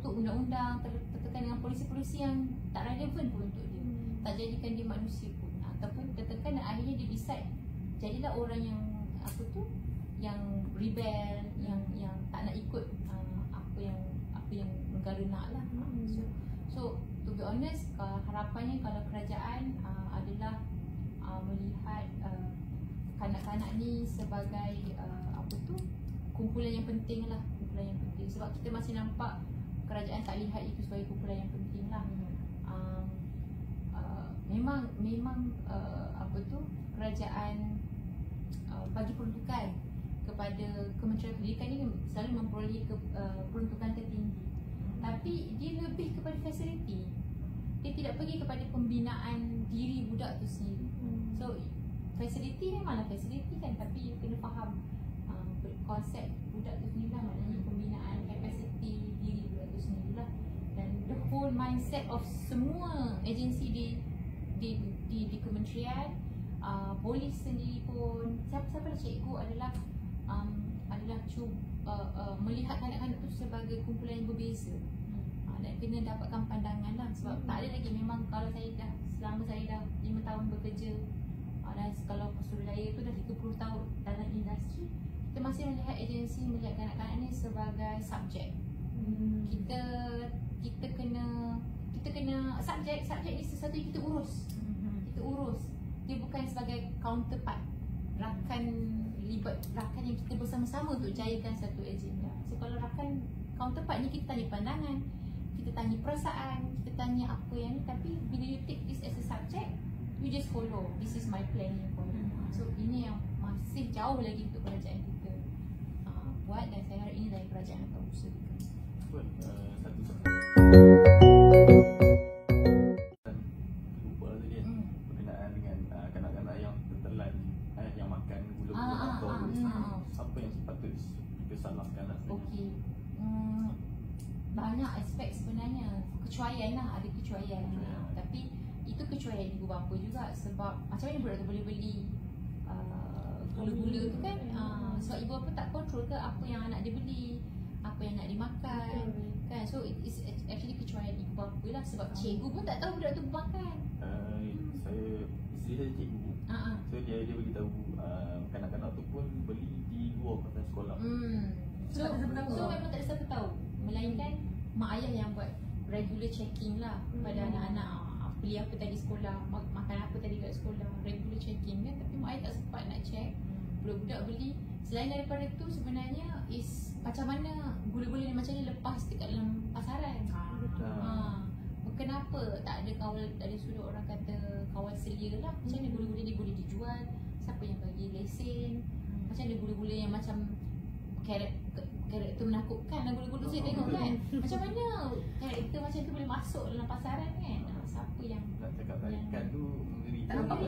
undang-undang, tertekan dengan polisi-polisi yang tak relevan pun untuk dia, tak jadikan dia manusia pun, ataupun tertekan dan akhirnya dia decide jadilah orang yang yang rebel, yang tak nak ikut apa yang negara nak lah. So to be honest, harapannya kalau kerajaan adalah melihat kanak-kanak ni sebagai kumpulan yang penting lah, kumpulan yang penting. Sebab kita masih nampak kerajaan tak lihat itu sebagai kumpulan yang penting lah. Memang kerajaan bagi peruntukan kepada Kementerian Pendidikan ni selalu memperoleh peruntukan tertinggi. Tapi dia lebih kepada fasiliti. Dia tidak pergi kepada pembinaan diri budak tu sendiri. So fasiliti memanglah fasiliti kan, tapi you kena faham konsep budak tu sendiri lah, maknanya pembinaan kapasiti diri budak tu sendiri lah. Dan the whole mindset of semua agensi di kementerian, polis sendiri pun, siapa-siapa cikgu adalah melihat kanak-kanak tu sebagai kumpulan yang berbeza, dan kena dapatkan pandangan lah. Sebab tak ada lagi, memang kalau selama saya dah 5 tahun bekerja, dan kalau Suruhanjaya tu dah 30 tahun dalam industri, kita masih melihat agensi melihat kanak-kanak ni sebagai subjek. Kita kena subjek ni sesuatu yang kita urus. Dia bukan sebagai counterpart, rakan yang kita bersama-sama untuk jayakan satu agenda. So kalau rakan counterpart ni, kita tanya pandangan, kita tanya perasaan, kita tanya apa yang ni. Tapi bila you take this as a subject, you just follow, this is my plan yang follow. So ini yang masih jauh lagi untuk kerajaan kita buat, dan saya harap inilah yang kerajaan akan usahakan. Lupa lah tadi kan. banyak aspek sebenarnya. Kecuaian lah, ada kecuaian. Tapi itu kecuaian ibu bapa juga, sebab macam mana budak tu boleh beli gula-gula tu kan, sebab ibu bapa tak kontrol ke apa yang anak dia beli, apa yang nak dimakan kan. So it's actually kecuaian ibu bapa lah, sebab cikgu pun tak tahu budak tu makan. Saya isteri saya cikgu. So dia beritahu kanak-kanak tu pun beli di luar kawasan sekolah. So memang tak ada siapa tahu, melainkan mak ayah yang buat regular checking lah pada anak-anak, beli apa tadi sekolah, makan apa tadi kat sekolah, regular checking kan. Tapi mak ayah tak sempat nak check budak-budak beli. Selain daripada tu sebenarnya is macam mana gula-gula ni macam ni lepas dekat dalam pasaran. Kenapa tak ada kawal, dari sudut orang kata kawal selia lah. Macam mana gula-gula ni boleh dijual, siapa yang bagi lesen, macam mana gula-gula yang macam karakter menakutkan lah gula-gula saya tengok kan. Macam mana karakter macam tu boleh masuk dalam pasaran kan. Siapa yang nak cakap tarikan tu tak nampak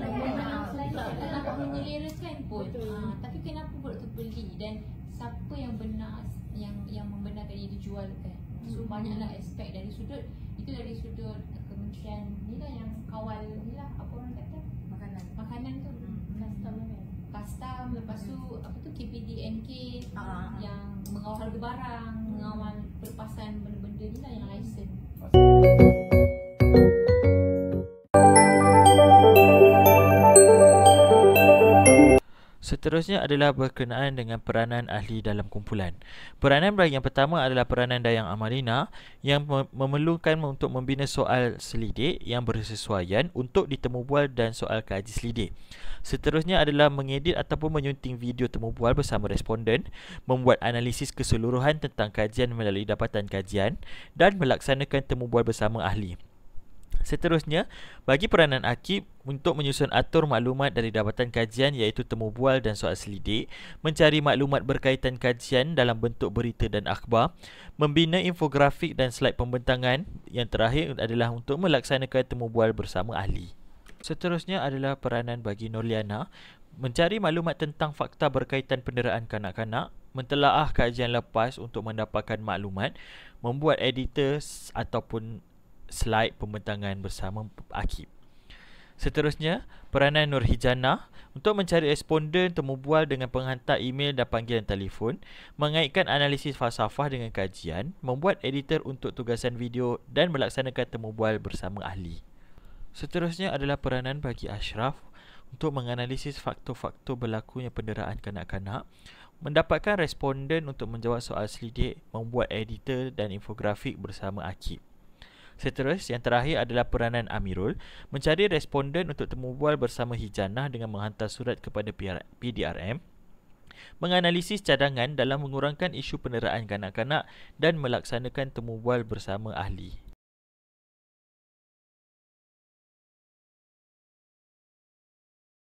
menyelerakan pun. Tapi kenapa budak tu beli dan siapa yang benar, yang membenarkan dia dijualkan. So banyaklah aspek dari sudut itu, dari sudut kementerian ni lah yang kawal ni lah, apa orang kata, makanan tu, custom, lepas tu apa tu KPDNK yang mengawal harga barang, mengawal pelepasan benda-benda ni lah yang lesen. Seterusnya adalah berkenaan dengan peranan ahli dalam kumpulan. Peranan yang pertama adalah peranan Dayang Amalina yang memerlukan untuk membina soal selidik yang bersesuaian untuk ditemubual dan soal kaji selidik. Seterusnya adalah mengedit ataupun menyunting video temubual bersama responden, membuat analisis keseluruhan tentang kajian melalui dapatan kajian dan melaksanakan temubual bersama ahli. Seterusnya, bagi peranan akib untuk menyusun atur maklumat dari dapatan kajian iaitu temubual dan soal selidik, mencari maklumat berkaitan kajian dalam bentuk berita dan akhbar, membina infografik dan slide pembentangan. Yang terakhir adalah untuk melaksanakan temubual bersama ahli. Seterusnya adalah peranan bagi Nurliana, mencari maklumat tentang fakta berkaitan penderaan kanak-kanak, mentelaah kajian lepas untuk mendapatkan maklumat, membuat editor ataupun slide pembentangan bersama akib. Seterusnya, peranan Nur Hijana untuk mencari responden temubual dengan penghantar email dan panggilan telefon, mengaitkan analisis falsafah dengan kajian, membuat editor untuk tugasan video dan melaksanakan temubual bersama ahli. Seterusnya adalah peranan bagi Ashraf untuk menganalisis faktor-faktor berlakunya penderaan kanak-kanak, mendapatkan responden untuk menjawab soal selidik, membuat editor dan infografik bersama akib. Seterusnya, yang terakhir adalah peranan Amirul, mencari responden untuk temubual bersama Hijana dengan menghantar surat kepada PDRM, menganalisis cadangan dalam mengurangkan isu penderaan kanak-kanak dan melaksanakan temubual bersama ahli.